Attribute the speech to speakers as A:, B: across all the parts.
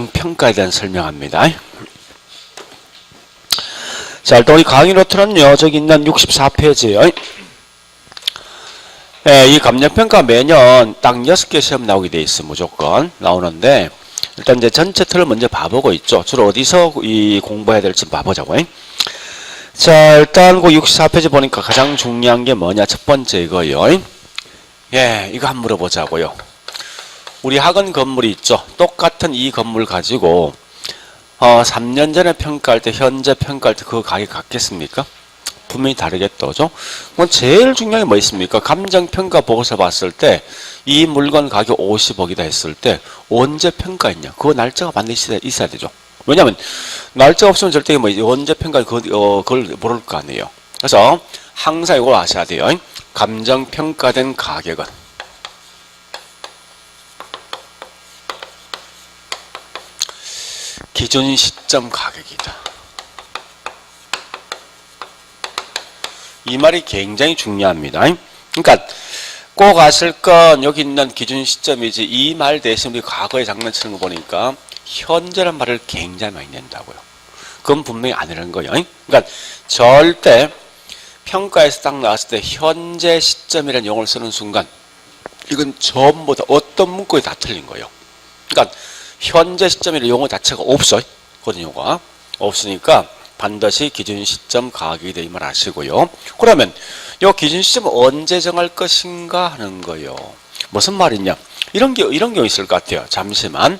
A: 감정평가에 대한 설명합니다. 자, 일단 우리 강의 노트는요, 저기 있는 64페이지에요. 이 감정평가 매년 딱 6개 시험 나오게 돼 있어. 무조건 나오는데, 일단 이제 전체 틀을 먼저 봐보고 있죠. 주로 어디서 이 공부해야 될지 봐보자고. 자, 일단 그 64페이지 보니까 가장 중요한 게 뭐냐. 첫 번째 이거요. 이거 한번 물어보자고요. 우리 학원 건물이 있죠. 똑같은 이 건물 가지고 3년 전에 평가할 때 현재 평가할 때 그 가격이 같겠습니까? 분명히 다르겠죠. 그럼 제일 중요한 게 뭐 있습니까? 감정평가 보고서 봤을 때 이 물건 가격 50억이다 했을 때 언제 평가했냐? 그 날짜가 반드시 있어야 되죠. 왜냐하면 날짜가 없으면 절대 뭐 언제 평가 그걸 모를 거 아니에요. 그래서 항상 이걸 아셔야 돼요. 감정평가된 가격은 기준 시점 가격이다. 이 말이 굉장히 중요합니다. 그러니까 꼭 아실 건 여기 있는 기준 시점이지 이 말 대신 우리 과거에 장난치는 거 보니까 현재란 말을 굉장히 많이 낸다고요. 그건 분명히 아니라는 거예요. 그러니까 절대 평가에서 딱 나왔을 때 현재 시점이라는 용어를 쓰는 순간 이건 전부 다 어떤 문구에 다 틀린 거예요. 그러니까 현재 시점이라는 용어 자체가 없어요. 그런 용어가 없으니까 반드시 기준 시점 가격이 돼 이 말 아시고요. 그러면 이 기준 시점은 언제 정할 것인가 하는 거예요. 무슨 말이냐? 이런 경우 있을 것 같아요. 잠시만.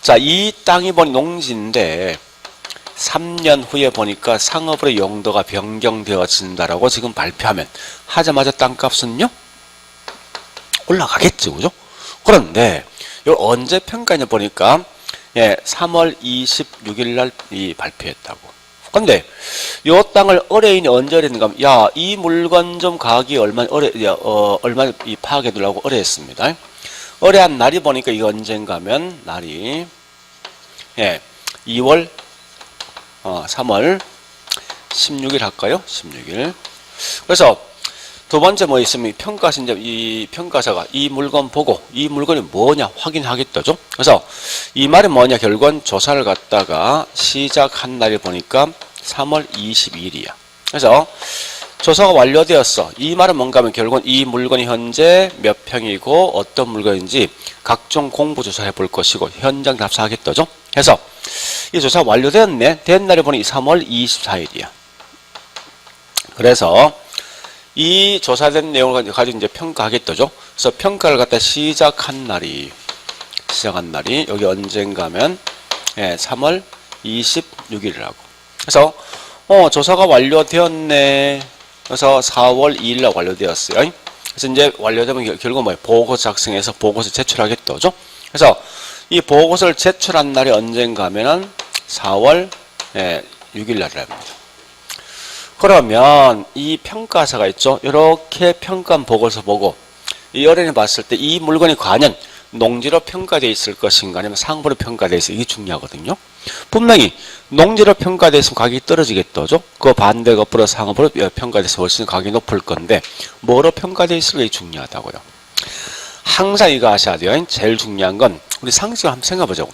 A: 자, 이 땅이 보니 농지인데 3년 후에 보니까 상업으로 용도가 변경되어진다라고 지금 발표하면 하자마자 땅값은요? 올라가겠죠. 그죠? 그런데 이걸 언제 평가했냐 보니까 3월 26일 날 발표했다고. 근데 요 땅을 의뢰인이 언제 의뢰했는가 하면 야, 이 물건 좀 가격이 얼마 파악해 두려고 의뢰했습니다. 의뢰한 날이 보니까 이게 언젠가 하면 날이 2월 3월 16일 할까요? 16일. 그래서 두 번째 뭐 있으면 평가서 이제 이 평가사가 이 물건 보고 이 물건이 뭐냐 확인하겠다죠. 그래서 이 말은 뭐냐, 결국은 조사를 갖다가 시작한 날이 보니까 3월 22일이야. 그래서 조사가 완료되었어. 이 말은 뭔가 하면 결국은 이 물건이 현재 몇 평이고 어떤 물건인지 각종 공부 조사해 볼 것이고 현장 답사하겠다죠. 그래서 이 조사가 완료되었네. 된 날이 보니 3월 24일이야. 그래서 이 조사된 내용을 가지고 이제 평가하겠다죠. 그래서 평가를 갖다 시작한 날이 여기 언젠가 하면 3월 26일이라고. 그래서 조사가 완료되었네. 그래서 4월 2일 날 완료되었어요. 그래서 이제 완료되면 결국 뭐예요? 보고서 작성해서 보고서 제출하겠다죠. 그래서 이 보고서를 제출한 날이 언젠가 하면은 4월 6일 날이랍니다. 그러면 이 평가사가 있죠. 이렇게 평가한 보고서 보고 이 의뢰인이 봤을 때 이 물건이 과연 농지로 평가되어 있을 것인가 아니면 상업으로 평가되어 있을, 이게 중요하거든요. 분명히 농지로 평가되어 있으면 가격이 떨어지겠죠. 그 반대 거꾸로 상업으로 평가돼서 훨씬 가격이 높을 건데 뭐로 평가되어 있을까, 이게 중요하다고요. 항상 이거 아셔야 돼요. 제일 중요한 건 우리 상식을 한번 생각해보자고.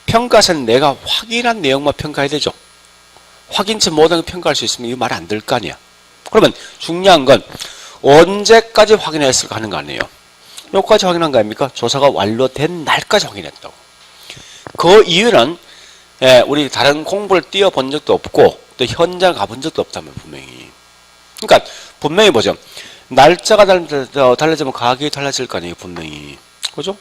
A: 평가서는 내가 확인한 내용만 평가해야 되죠. 확인치 못한 걸 평가할 수 있으면 이거 말 안 될 거 아니야. 그러면 중요한 건 언제까지 확인했을까 하는 거 아니에요. 여기까지 확인한 거 아닙니까? 조사가 완료된 날까지 확인했다고. 그 이유는 우리 다른 공부를 띄워본 적도 없고 또 현장 가본 적도 없다면 분명히. 그러니까 분명히 보죠. 날짜가 달라지면 가격이 달라질 거 아니에요. 분명히. 그죠?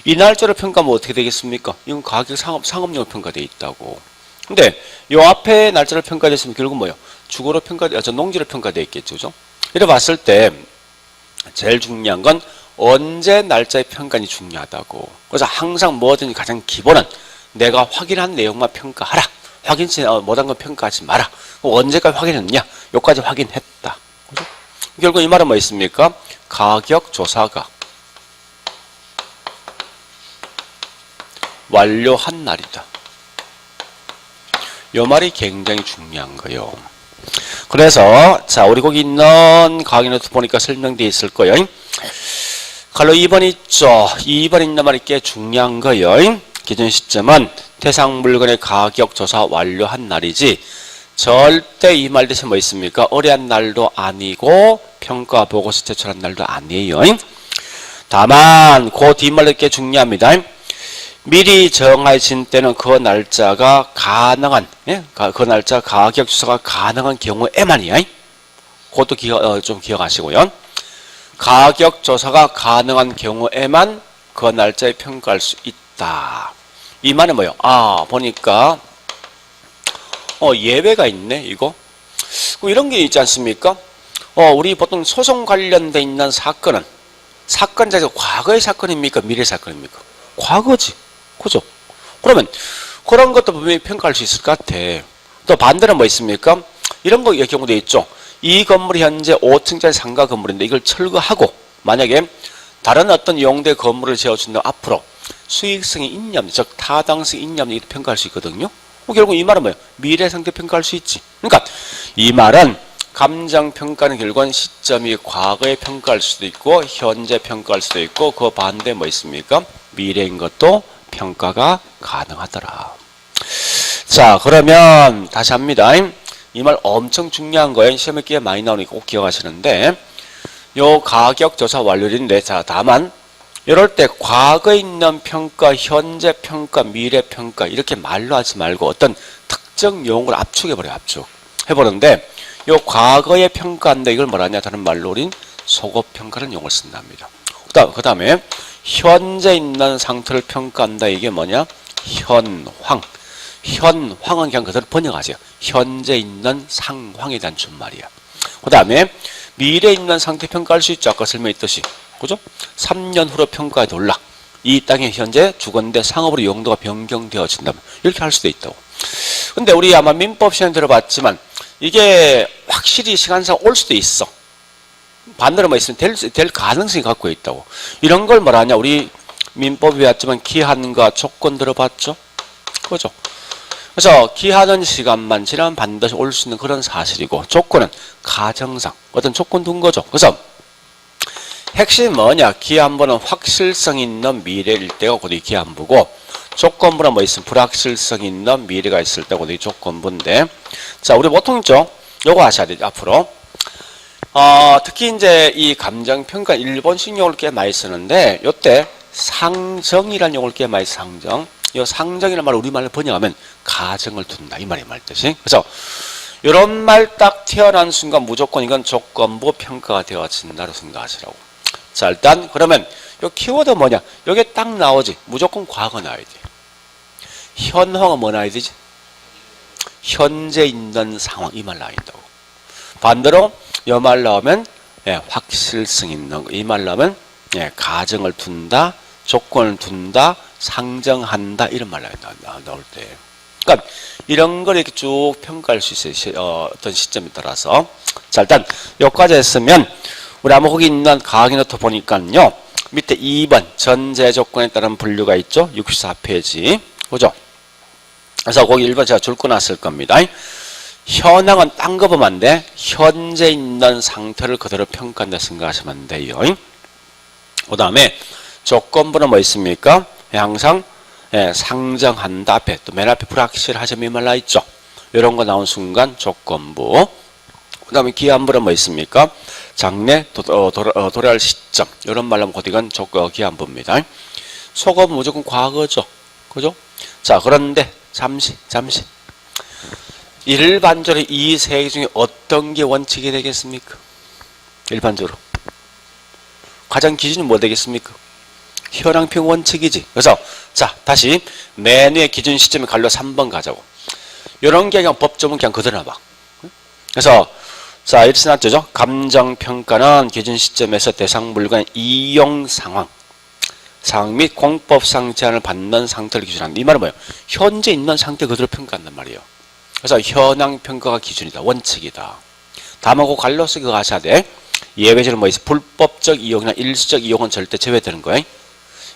A: 이 날짜로 평가하면 어떻게 되겠습니까? 이건 가격 상업용으로 평가되어 있다고. 근데 요 앞에 날짜를 평가됐으면 결국 뭐예요? 주거로 농지로 평가되어 있겠죠. 그죠? 이래 봤을 때 제일 중요한 건 언제 날짜의 평가가 중요하다고. 그래서 항상 뭐든지 가장 기본은 내가 확인한 내용만 평가하라. 확인치 못한 건 평가하지 마라. 언제까지 확인했냐? 여기까지 확인했다. 그죠? 결국 이 말은 뭐 있습니까? 가격 조사가 완료한 날이다. 요 말이 굉장히 중요한 거예요. 그래서 자, 우리 거기 있는 강의 노트 보니까 설명되어 있을 거예요. 칼로 2번 있죠. 2번 있는 말이 꽤 중요한 거예요. 기준 시점은 대상 물건의 가격 조사 완료한 날이지 절대 이 말 대신 뭐 있습니까? 의뢰한 날도 아니고 평가 보고서 제출한 날도 아니에요. 다만 그 뒷말이 꽤 중요합니다. 미리 정해진 때는 그 날짜가 가능한, 그 날짜 가격 조사가 가능한 경우에만이야. 그것도 좀 기억하시고요. 가격 조사가 가능한 경우에만 그 날짜에 평가할 수 있다. 이 말은 뭐예요? 보니까 예외가 있네, 이거. 이런 게 있지 않습니까? 우리 보통 소송 관련돼 있는 사건 자체가 과거의 사건입니까? 미래 사건입니까? 과거지. 그죠? 그러면 그런 것도 분명히 평가할 수 있을 것 같아. 또 반대로 뭐 있습니까? 이런 거 경우도 있죠. 이 건물이 현재 5층짜리 상가 건물인데 이걸 철거하고 만약에 다른 어떤 용도의 건물을 지어준다면 앞으로 수익성이 있냐면, 즉 타당성이 있냐면 이것도 평가할 수 있거든요. 결국 이 말은 뭐예요? 미래 상태 평가할 수 있지. 그러니까 이 말은 감정평가는 결국은 시점이 과거에 평가할 수도 있고 현재 평가할 수도 있고 그 반대 뭐 있습니까? 미래인 것도 평가가 가능하더라. 자, 그러면 다시 합니다. 이 말 엄청 중요한 거예요. 시험에 꽤 많이 나오니까 꼭 기억하시는데 요 가격 조사 완료인데, 자, 다만 이럴 때 과거에 있는 평가, 현재 평가, 미래 평가 이렇게 말로 하지 말고 어떤 특정 용어를 압축해버려요. 압축 해보는데 요 과거에 평가한다, 이걸 뭐라냐, 다른 말로 우린 소급평가라는 용어를 쓴답니다. 그 다음에 현재 있는 상태를 평가한다, 이게 뭐냐, 현황. 현황은 그냥 그대로 번역하세요. 현재 있는 상황에 대한 준말이야. 그 다음에 미래에 있는 상태 평가할 수 있죠. 아까 설명했듯이. 그죠? 3년 후로 평가에 올라. 이 땅에 현재 주거인데 상업으로 용도가 변경되어진다면 이렇게 할 수도 있다고. 근데 우리 아마 민법 시간에 들어봤지만 이게 확실히 시간상 올 수도 있어. 반대로 뭐 있으면 될 가능성이 갖고 있다고. 이런 걸 뭐라냐, 우리 민법이 배웠지만 기한과 조건 들어봤죠? 그죠? 그래서 기한은 시간만 지나면 반드시 올 수 있는 그런 사실이고, 조건은 가정상 어떤 조건 둔 거죠. 그래서 핵심이 뭐냐, 기한부는 확실성 있는 미래일 때가 곧 이 기한부고, 조건부는 뭐 있으면 불확실성 있는 미래가 있을 때 곧 이 조건부인데, 자, 우리 보통 있죠? 요거 하셔야 되죠, 앞으로. 특히 이제 이 감정평가 일본식 용어를 꽤 많이 쓰는데, 요때 상정이라는 용어를 꽤 많이 상정. 이 상정이라는 말을 우리말로 번역하면 가정을 둔다, 이 말이 말뜻이. 그래서 이런 말 딱 태어난 순간 무조건 이건 조건부 평가가 되어진다고 생각하시라고. 자, 일단 그러면 이 키워드 뭐냐, 여기에 딱 나오지. 무조건 과거 나와야 돼. 현황은 뭐 나와야 되지? 현재 있는 상황, 이 말 나와야 된다고. 반대로 이 말 나오면 확실성 있는 거, 이 말 나오면 가정을 둔다, 조건을 둔다, 상정한다, 이런 말 나올 때. 그러니까 이런 걸 이렇게 쭉 평가할 수 있어요. 어떤 시점에 따라서. 자, 일단 여기까지 했으면 우리 아마 거기 있는 가학의 노트 보니까요, 밑에 2번 전제 조건에 따른 분류가 있죠. 64페이지. 그죠? 그래서 거기 1번 제가 줄 거놨을 겁니다. 현황은 딴 거 보면 안 돼. 현재 있는 상태를 그대로 평가한다 생각하시면 돼요. 그 다음에 조건부는 뭐 있습니까? 항상 상정한다 앞에, 또 맨 앞에 불확실하점이 말라 있죠. 이런 거 나온 순간 조건부. 그 다음에 기한부는 뭐 있습니까? 장래 도래할 시점, 이런 말로 하면 이건 기한부입니다. 소급은 무조건 과거죠. 그죠? 자, 그런데 잠시 일반적으로 이 세 개 중에 어떤 게 원칙이 되겠습니까? 일반적으로 가장 기준이 뭐 되겠습니까? 현황평 원칙이지. 그래서 자, 다시 매뇌 기준 시점에 갈로 3번 가자고. 이런 게 그냥 법조문 그냥 그대로 나와. 그래서 자, 이렇게 나왔죠. 감정평가는 기준 시점에서 대상 물건의 이용 상황 및 공법상 제한을 받는 상태를 기준한다. 이 말은 뭐예요? 현재 있는 상태 그대로 평가한단 말이에요. 그래서 현황평가가 기준이다, 원칙이다. 다만 그 갈로서 그거 하셔야 돼. 예외적으로 뭐 있어? 불법적 이용이나 일시적 이용은 절대 제외되는 거예요.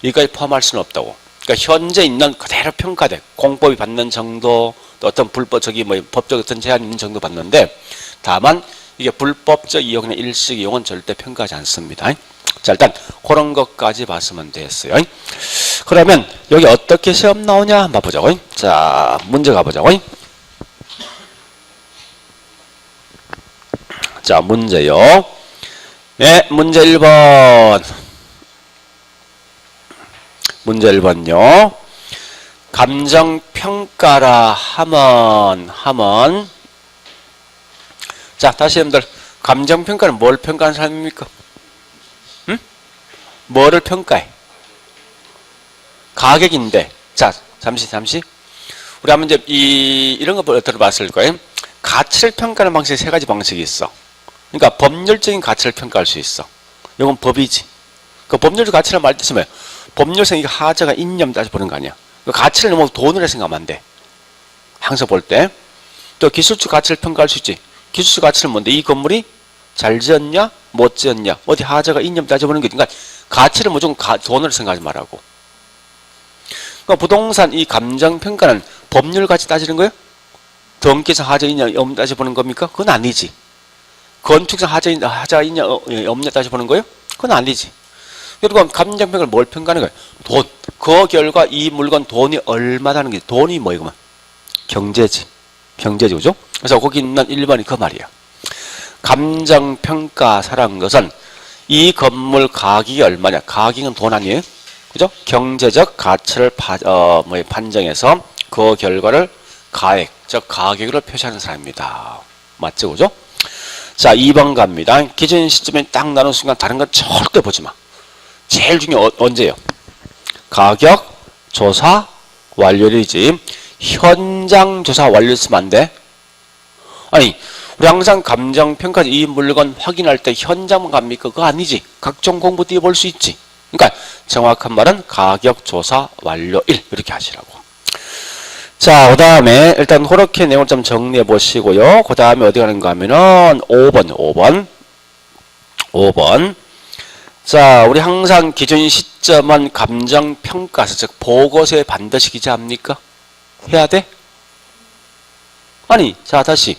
A: 이까지 포함할 수는 없다고. 그러니까 현재 있는 그대로 평가돼. 공법이 받는 정도, 또 어떤 불법적인 뭐 법적 어떤 제한이 있는 정도 받는데, 다만 이게 불법적 이용이나 일시적 이용은 절대 평가하지 않습니다. 자, 일단 그런 것까지 봤으면 됐어요. 그러면 여기 어떻게 시험 나오냐 한번 보자고. 자, 문제 가보자고. 자, 문제요. 예, 문제 1번. 문제 1번요. 감정평가라 하면 자, 다시 여러분들 감정평가는 뭘 평가하는 사람입니까? 응? 뭐를 평가해? 가격인데. 자, 잠시 우리 한번 이제 이런 거 들어봤을 거예요. 가치를 평가하는 방식이 세 가지 방식이 있어. 그러니까 법률적인 가치를 평가할 수 있어. 이건 법이지. 그 법률적 가치를 말 뜻이 뭐예요? 법률상 이게 하자가 있냐면 따져보는 거 아니야. 그 가치를 너무 돈으로 생각하면 안 돼. 항상 볼 때. 또 기술적 가치를 평가할 수 있지. 기술적 가치는 뭔데? 이 건물이 잘 지었냐? 못 지었냐? 어디 하자가 있냐면 따져보는 게. 그러니까 가치를 무조건 돈으로 생각하지 말라고. 그러니까 부동산 이 감정평가는 법률 가치 따지는 거예요? 등기상 하자 있냐 없냐 따져보는 겁니까? 그건 아니지. 건축상 하자 있냐 없냐 따져보는 거예요? 그건 아니지. 그리고 감정평가를 뭘 평가하는 거예요? 돈. 그 결과 이 물건 돈이 얼마다는 게 돈이 뭐예요? 그러면? 경제지. 그죠? 그래서 거기 있는 1번이 그 말이야. 감정평가사라는 것은 이 건물 가격이 얼마냐? 가격은 돈 아니에요? 그죠? 경제적 가치를 판정해서 그 결과를 가액, 즉 가격으로 표시하는 사람입니다. 맞죠? 그죠? 자, 2번 갑니다. 기준 시점에 딱 나눈 순간 다른 건 절대 보지 마. 제일 중요한 언제예요? 가격, 조사, 완료일이지. 현장 조사 완료했으면 안 돼. 아니, 우리 항상 감정평가 이 물건 확인할 때 현장만 갑니까? 그거 아니지. 각종 공부 띄워볼 수 있지. 그러니까 정확한 말은 가격, 조사, 완료일 이렇게 하시라고. 자, 그 다음에 일단 그렇게 내용을 좀 정리해 보시고요. 그 다음에 어디 가는가 하면은 5번. 자, 우리 항상 기준 시점은 감정평가서, 즉 보고서에 반드시 기재합니까? 해야 돼? 아니, 자, 다시.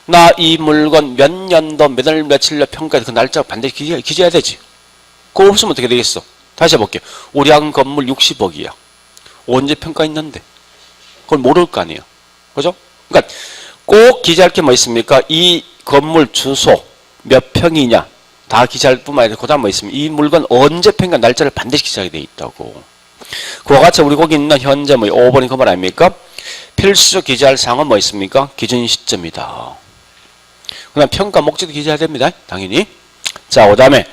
A: 나 이 물건 몇 년도 몇 월 며칠로 평가해. 그 날짜 반드시 기재해야 되지. 그거 없으면 어떻게 되겠어? 다시 해볼게요. 우리 한 건물 60억이야. 언제 평가했는데? 그걸 모를 거 아니에요. 그죠? 그러니까 꼭 기재할 게 뭐 있습니까? 이 건물 주소 몇 평이냐 다 기재할 뿐만 아니라 그 다음 뭐 있습니까? 이 물건 언제 평가 날짜를 반드시 기재하게 돼 있다고. 그와 같이 우리 거기 있는 현재 뭐 5번이 그 말 아닙니까? 필수적 기재할 사항은 뭐 있습니까? 기준 시점이다. 그다음 평가 목적도 기재해야 됩니다. 당연히. 자, 그 다음에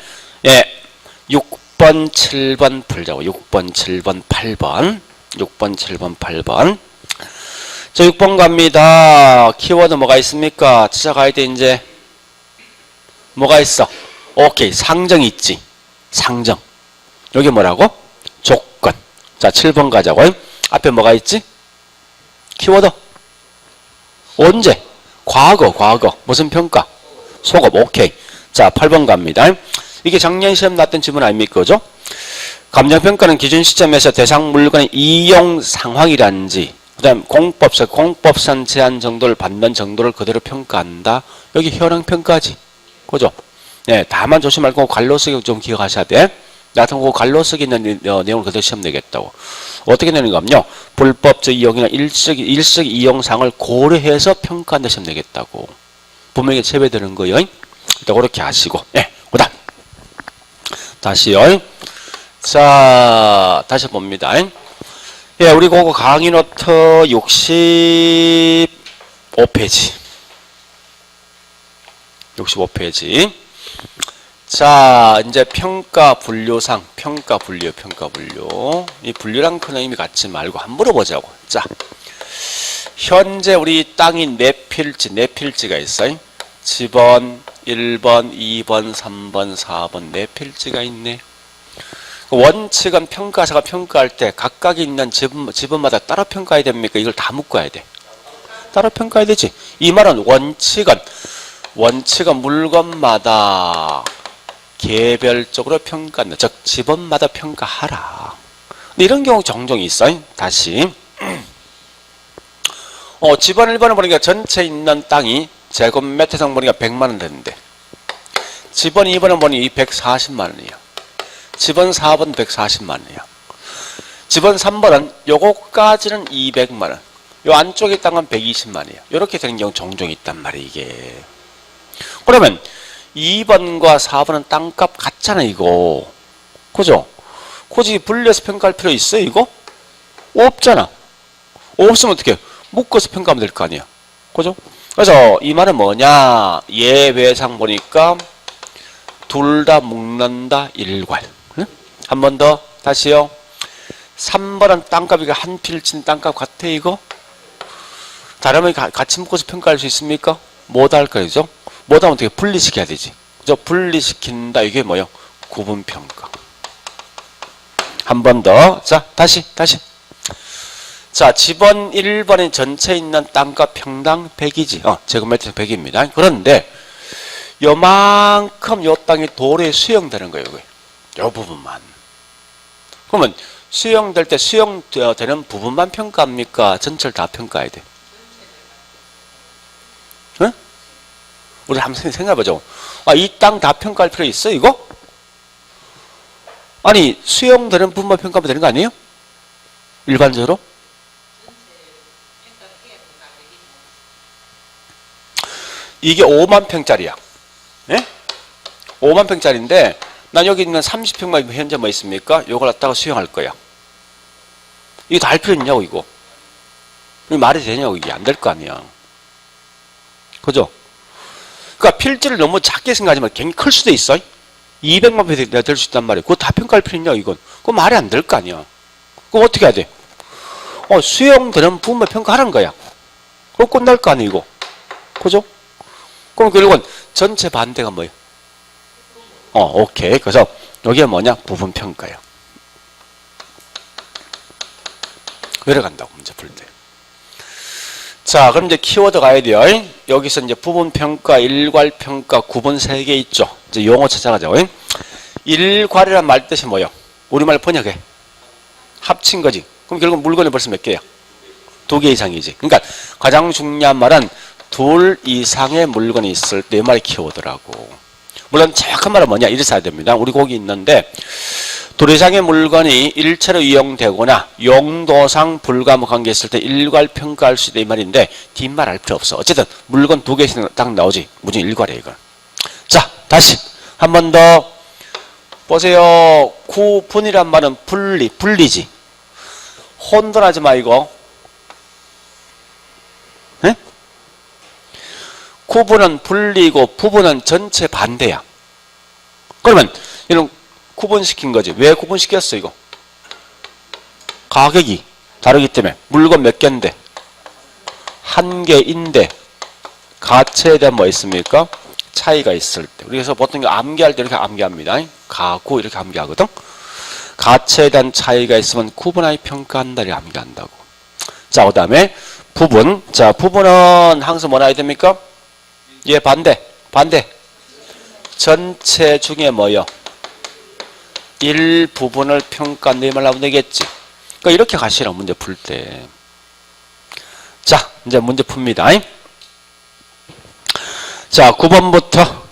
A: 6번, 7번 풀자고. 6번, 7번, 8번. 6번, 7번, 8번. 자, 6번 갑니다. 키워드 뭐가 있습니까? 찾아가야 돼, 이제. 뭐가 있어? 오케이. 상정이 있지. 상정. 여기 뭐라고? 조건. 자, 7번 가자고. 앞에 뭐가 있지? 키워드. 언제? 과거. 무슨 평가? 소급. 오케이. 자, 8번 갑니다. 이게 작년 시험 났던 질문 아닙니까? 그죠? 감정평가는 기준 시점에서 대상 물건의 이용 상황이란지, 그 다음 공법상 제한 정도를 받는 정도를 그대로 평가한다. 여기 현황평가지. 그죠? 네, 다만 조심할 거 갈로 쓰기 좀 기억하셔야 돼. 나한테 그 갈로 쓰기 있는 내용을 그대로 시험 내겠다고. 어떻게 내는 거냐면요. 불법적 이용이나 일시적 이용상을 고려해서 평가한다 시험 내겠다고. 분명히 체배되는 거예요. 일단 그렇게 하시고. 네, 그 다음. 다시요. 자, 다시 봅니다. 예, 우리 그거 강의 노트 65페이지. 65페이지. 자, 이제 평가 분류상, 평가 분류. 이 분류랑 큰 의미 갖지 말고 한번 물어보자고. 자, 현재 우리 땅이 네 필지가 있어요. 집원 1번, 2번, 3번, 4번 네 필지가 있네. 원칙은 평가사가 평가할 때 각각 있는 지분마다 따로 평가해야 됩니까? 이걸 다 묶어야 돼. 따로 평가해야 되지. 이 말은 원칙은 물건마다 개별적으로 평가한다. 즉 지분마다 평가하라. 근데 이런 경우 종종 있어요. 다시 지분 1번을 보니까 전체 있는 땅이 제곱미터당 보니까 100만 원 되는데 지분 2번을 보니 240만 원이야. 집은 4번 140만 원이야. 집은 3번은 요거까지는 200만 원. 요 안쪽에 있던 건 120만 원이야. 이렇게 되는 경우 종종 있단 말이야, 이게. 그러면 2번과 4번은 땅값 같잖아, 이거. 그죠? 굳이 분리해서 평가할 필요 있어, 이거? 없잖아. 없으면 어떻게? 묶어서 평가하면 될 거 아니야. 그죠? 그래서 이 말은 뭐냐? 예외상 보니까 둘 다 묶는다, 일괄. 응? 한 번 더, 다시요. 3번은 땅값이 한 필진 땅값 같아, 이거? 다르면 같이 묶어서 평가할 수 있습니까? 못할 거죠? 못하면 어떻게 분리시켜야 되지? 그죠? 분리시킨다. 이게 뭐요? 구분평가. 한 번 더. 자, 다시. 자, 집원 1번에 전체에 있는 땅값 평당 100이지. 제곱미터 100입니다. 그런데 요만큼 요 땅이 도로에 수용되는 거예요. 요 부분만. 그러면 수용될 때 수용되는 부분만 평가합니까? 전체를 다 평가해야 돼. 응? 우리 한번 생각해보죠. 이 땅 다 평가할 필요 있어, 이거? 아니, 수용되는 부분만 평가하면 되는 거 아니에요? 일반적으로? 이게 5만 평짜리야. 예? 5만 평짜리인데, 난 여기 있는 30평만 현재 뭐 있습니까? 요걸 갖다가 수용할 거야. 이거 다 할 필요 있냐고, 이거. 이게 말이 되냐고, 이게. 안 될 거 아니야. 그죠? 그러니까 필지를 너무 작게 생각하지만 굉장히 클 수도 있어. 200만 평이 될 수 있단 말이야. 그거 다 평가할 필요 있냐, 이건. 그거 말이 안 될 거 아니야. 그거 어떻게 해야 돼? 수용되는 부분만 평가하는 거야. 그거 끝날 거 아니야, 이거. 그죠? 그럼 결국은 전체 반대가 뭐예요? 오케이. 그래서 여기가 뭐냐? 부분평가야. 내려간다고, 문제 풀 때. 자, 그럼 이제 키워드 가야 돼요. 여기서 이제 부분평가, 일괄평가, 구분 3개 있죠. 이제 용어 찾아가자고. 일괄이란 말 뜻이 뭐예요? 우리말 번역해. 합친 거지. 그럼 결국 물건이 벌써 몇 개야? 2개 이상이지. 그러니까 가장 중요한 말은 둘 이상의 물건이 있을 때 이 말이 키워드라고. 물론 정확한 말은 뭐냐? 이렇게 써야 됩니다. 우리 거기 있는데 둘 이상의 물건이 일체로 이용되거나 용도상 불가무 관계 있을 때 일괄 평가할 수 있다 이 말인데 뒷말 알 필요 없어. 어쨌든 물건 2개씩 딱 나오지. 무조건 일괄이야 이건. 자, 다시 한 번 더 보세요. 구분이란 말은 분리지. 혼돈하지 마 이거. 네? 구분은 분리고 부분은 전체 반대야. 그러면 이런 구분시킨 거지. 왜 구분시켰어 이거? 가격이 다르기 때문에. 물건 몇 개인데? 한 개인데 가치에 대한 뭐 있습니까? 차이가 있을 때. 그래서 보통 암기할 때 이렇게 암기합니다. 가구 이렇게 암기하거든. 가치에 대한 차이가 있으면 구분하여 평가한다 이렇게 암기한다고. 자, 그 다음에 부분. 자, 부분은 항상 뭐라 해야 됩니까? 예, 반대. 전체 중에 뭐요? 일부분을 평가한다 이 말 나오면 되겠지. 그러니까 이렇게 가시라 문제 풀 때. 자, 이제 문제 풉니다. 자, 9번부터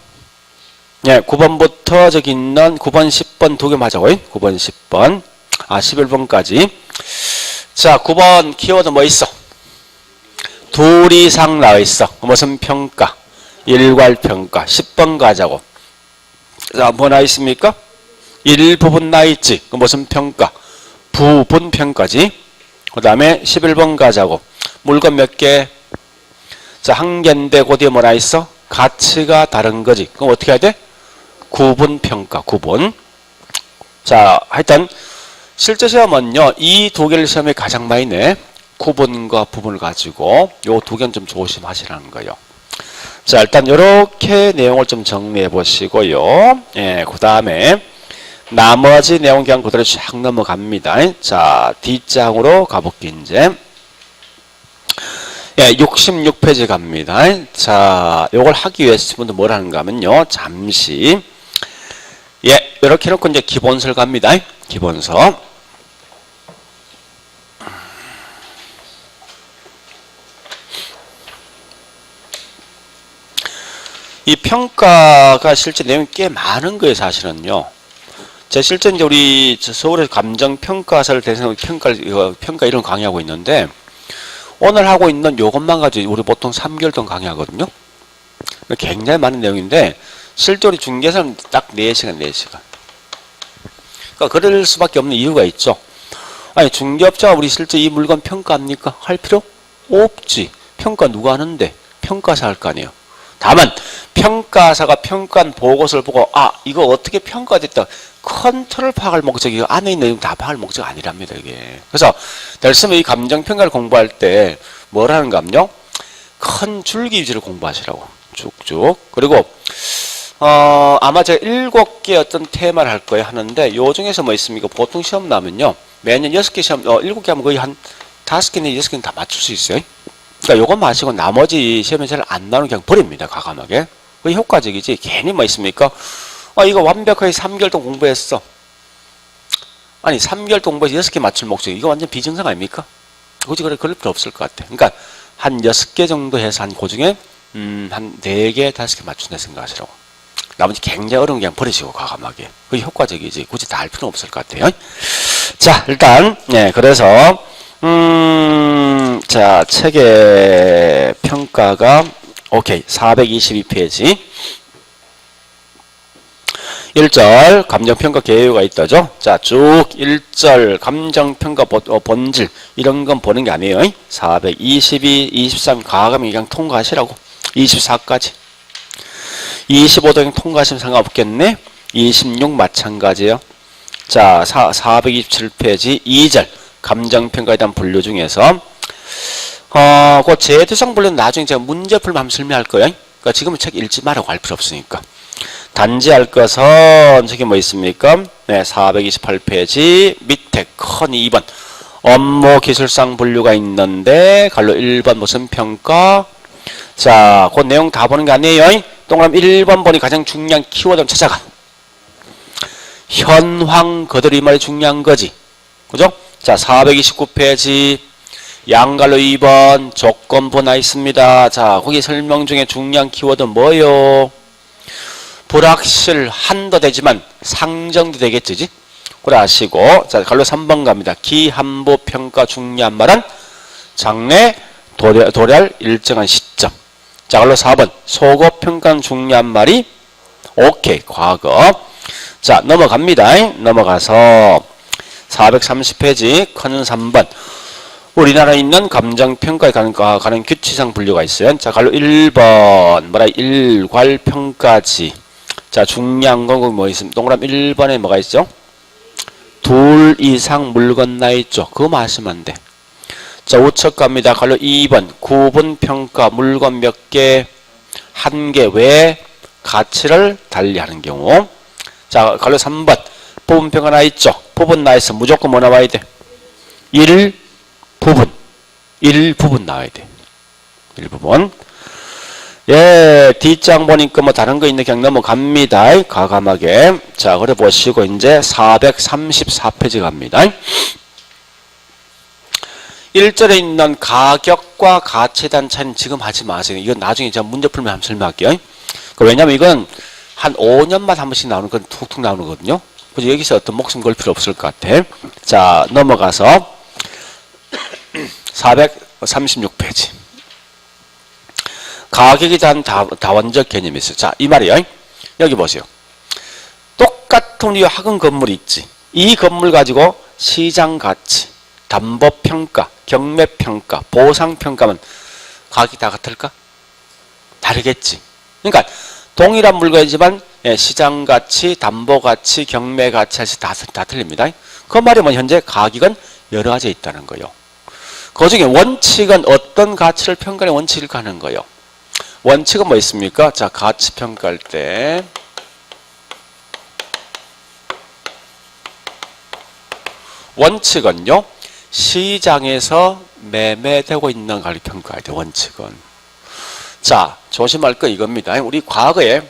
A: 예, 9번부터 저기 있는 9번, 10번 두 개 맞아요. 9번, 10번. 11번까지. 자, 9번 키워드 뭐 있어? 둘 이상 나와 있어. 무슨 평가? 일괄평가. 10번 가자고. 자, 뭐 나와 있습니까? 일부분 나와 있지. 무슨 평가? 부분평가지. 그 다음에 11번 가자고. 물건 몇 개? 자, 한 개인데 그 뒤에 뭐 나와 있어? 가치가 다른 거지. 그럼 어떻게 해야 돼? 구분평가, 구분. 자, 하여튼 실제 시험은요. 이 두 개를 시험에 가장 많이 내. 구분과 부분을 가지고 요 두 개는 좀 조심하시라는 거예요. 자, 일단 이렇게 내용을 좀 정리해 보시고요. 예, 그 다음에 나머지 내용 그냥 그대로 쫙 넘어갑니다. 자, 뒷장으로 가볼게 이제. 예, 66페이지 갑니다. 자, 요걸 하기 위해서 분들 뭘 하는가 하면요. 잠시 예, 이렇게 놓고 이제 기본서를 갑니다. 기본서. 이 평가가 실제 내용이 꽤 많은 거예요, 사실은요. 제 실제 이제 우리 서울에서 감정평가사를 대상으로 평가 이런 거 강의하고 있는데, 오늘 하고 있는 요것만 가지고 우리 보통 3개월 동안 강의하거든요. 굉장히 많은 내용인데, 실제 우리 중개사는 딱 4시간, 4시간. 그러니까 그럴 수밖에 없는 이유가 있죠. 아니, 중개업자가 우리 실제 이 물건 평가합니까? 할 필요 없지. 평가 누가 하는데? 평가사 할 거 아니에요. 다만 평가사가 평가한 보고서를 보고 이거 어떻게 평가됐다. 컨트롤 파악할 목적이 안에 있는 내용 다 파악할 목적 아니랍니다. 이게. 그래서 달섬에 이 감정평가를 공부할 때 뭘 하는가면요. 큰 줄기 위주를 공부하시라고. 쭉쭉. 그리고 아마 제가 7개 어떤 테마를 할 거예요 하는데 요 중에서 뭐 있습니까? 보통 시험 나면요. 매년 6개 시험 7개 하면 거의 한 5개나 6개는 다 맞출 수 있어요. 그러니까 요거 마시고 나머지 시험에 잘 안 나오는 그냥 버립니다. 과감하게. 그게 효과적이지. 괜히 뭐 있습니까? 이거 완벽하게 3개월 동안 공부했어. 아니 3개월 동안 공부해서 6개 맞출 목적. 이거 완전 비정상 아닙니까? 굳이 그럴 필요 없을 것 같아. 그러니까 한 6개 정도 해서 한 그 중에 한 4개, 5개 맞춘다 생각하시라고. 나머지 굉장히 어려운 게 그냥 버리시고 과감하게. 그게 효과적이지. 굳이 다 할 필요는 없을 것 같아요. 자, 일단 그래서 자, 책의 평가가 오케이. 422페이지. 1절 감정평가 개요가 있다죠. 자, 쭉 1절 감정평가 본질 이런 건 보는 게 아니에요. 422, 23 과감히 그냥 통과하시라고. 24까지. 25도 그냥 통과하시면 상관없겠네. 26 마찬가지예요. 자, 427페이지 2절 감정평가에 대한 분류 중에서 그 제대성 분류는 나중에 제가 문제 풀면 한번 설명할 거예요. 그러니까 지금은 책 읽지 말라고 할 필요 없으니까. 단지 할 것은 저기 뭐 있습니까? 네, 428페이지 밑에 큰 2번 업무 기술상 분류가 있는데 갈로 1번 무슨 평가? 자, 그 내용 다 보는 게 아니에요. 동그라미 1번 보니 가장 중요한 키워드를 찾아가. 현황 그대로 이 말이 중요한 거지. 그죠? 자, 429페이지 양갈로 2번 조건부 나 있습니다. 자, 거기 설명 중에 중요한 키워드 뭐요? 불확실 한도 되지만 상정도 되겠지. 그래 아시고. 자, 갈로 3번 갑니다. 기한부 평가 중요한 말은 장래 도래할 일정한 시점. 자, 갈로 4번 속어 평가는 중요한 말이 오케이 과거. 자, 넘어갑니다. 넘어가서 430페이지 큰 3번 우리나라에 있는 감정평가에 가는 규칙상 분류가 있어요. 자, 갈로 1번 뭐라 일괄평가지. 자, 중요한 건 뭐 있습니까? 동그라미 1번에 뭐가 있죠? 둘 이상 물건 나 있죠. 그거 마시면 안 돼. 자, 우측 갑니다. 갈로 2번 구분평가 물건 몇 개? 한 개 외 가치를 달리하는 경우. 자, 갈로 3번 부분평가 나 있죠. 부분 나 있어. 무조건 뭐 나와야 돼? 일부분 나와야 돼. 일부분. 예, 뒷장 보니까 뭐 다른 거 있는 그냥 넘어갑니다. 과감하게. 자, 그래 보시고 이제 434페이지 갑니다. 1절에 있는 가격과 가치에 대한 차이는 지금 하지 마세요. 이건 나중에 제가 문제 풀면 한번 설명할게요. 왜냐면 이건 한 5년마다 한 번씩 나오는 건 툭툭 나오는 거거든요. 그래서 여기서 어떤 목숨 걸 필요 없을 것 같아. 자, 넘어가서 436페이지. 가격에 대한 다원적 개념이 있어요. 자, 이 말이에요. 여기 보세요. 똑같은 우리 학원 건물이 있지. 이 건물 가지고 시장 가치, 담보 평가, 경매 평가, 보상 평가면 가격이 다 같을까? 다르겠지. 그러니까 동일한 물건이지만 시장 가치, 담보 가치, 경매 가치 다 틀립니다. 그 말이면 현재 가격은 여러 가지 있다는 거예요. 그 중에 원칙은 어떤 가치를 평가하는 원칙을 가는 거예요. 원칙은 뭐 있습니까? 자, 가치 평가할 때 원칙은요, 시장에서 매매되고 있는 가격 평가해야 돼. 원칙은. 자, 조심할 거 이겁니다. 우리 과거에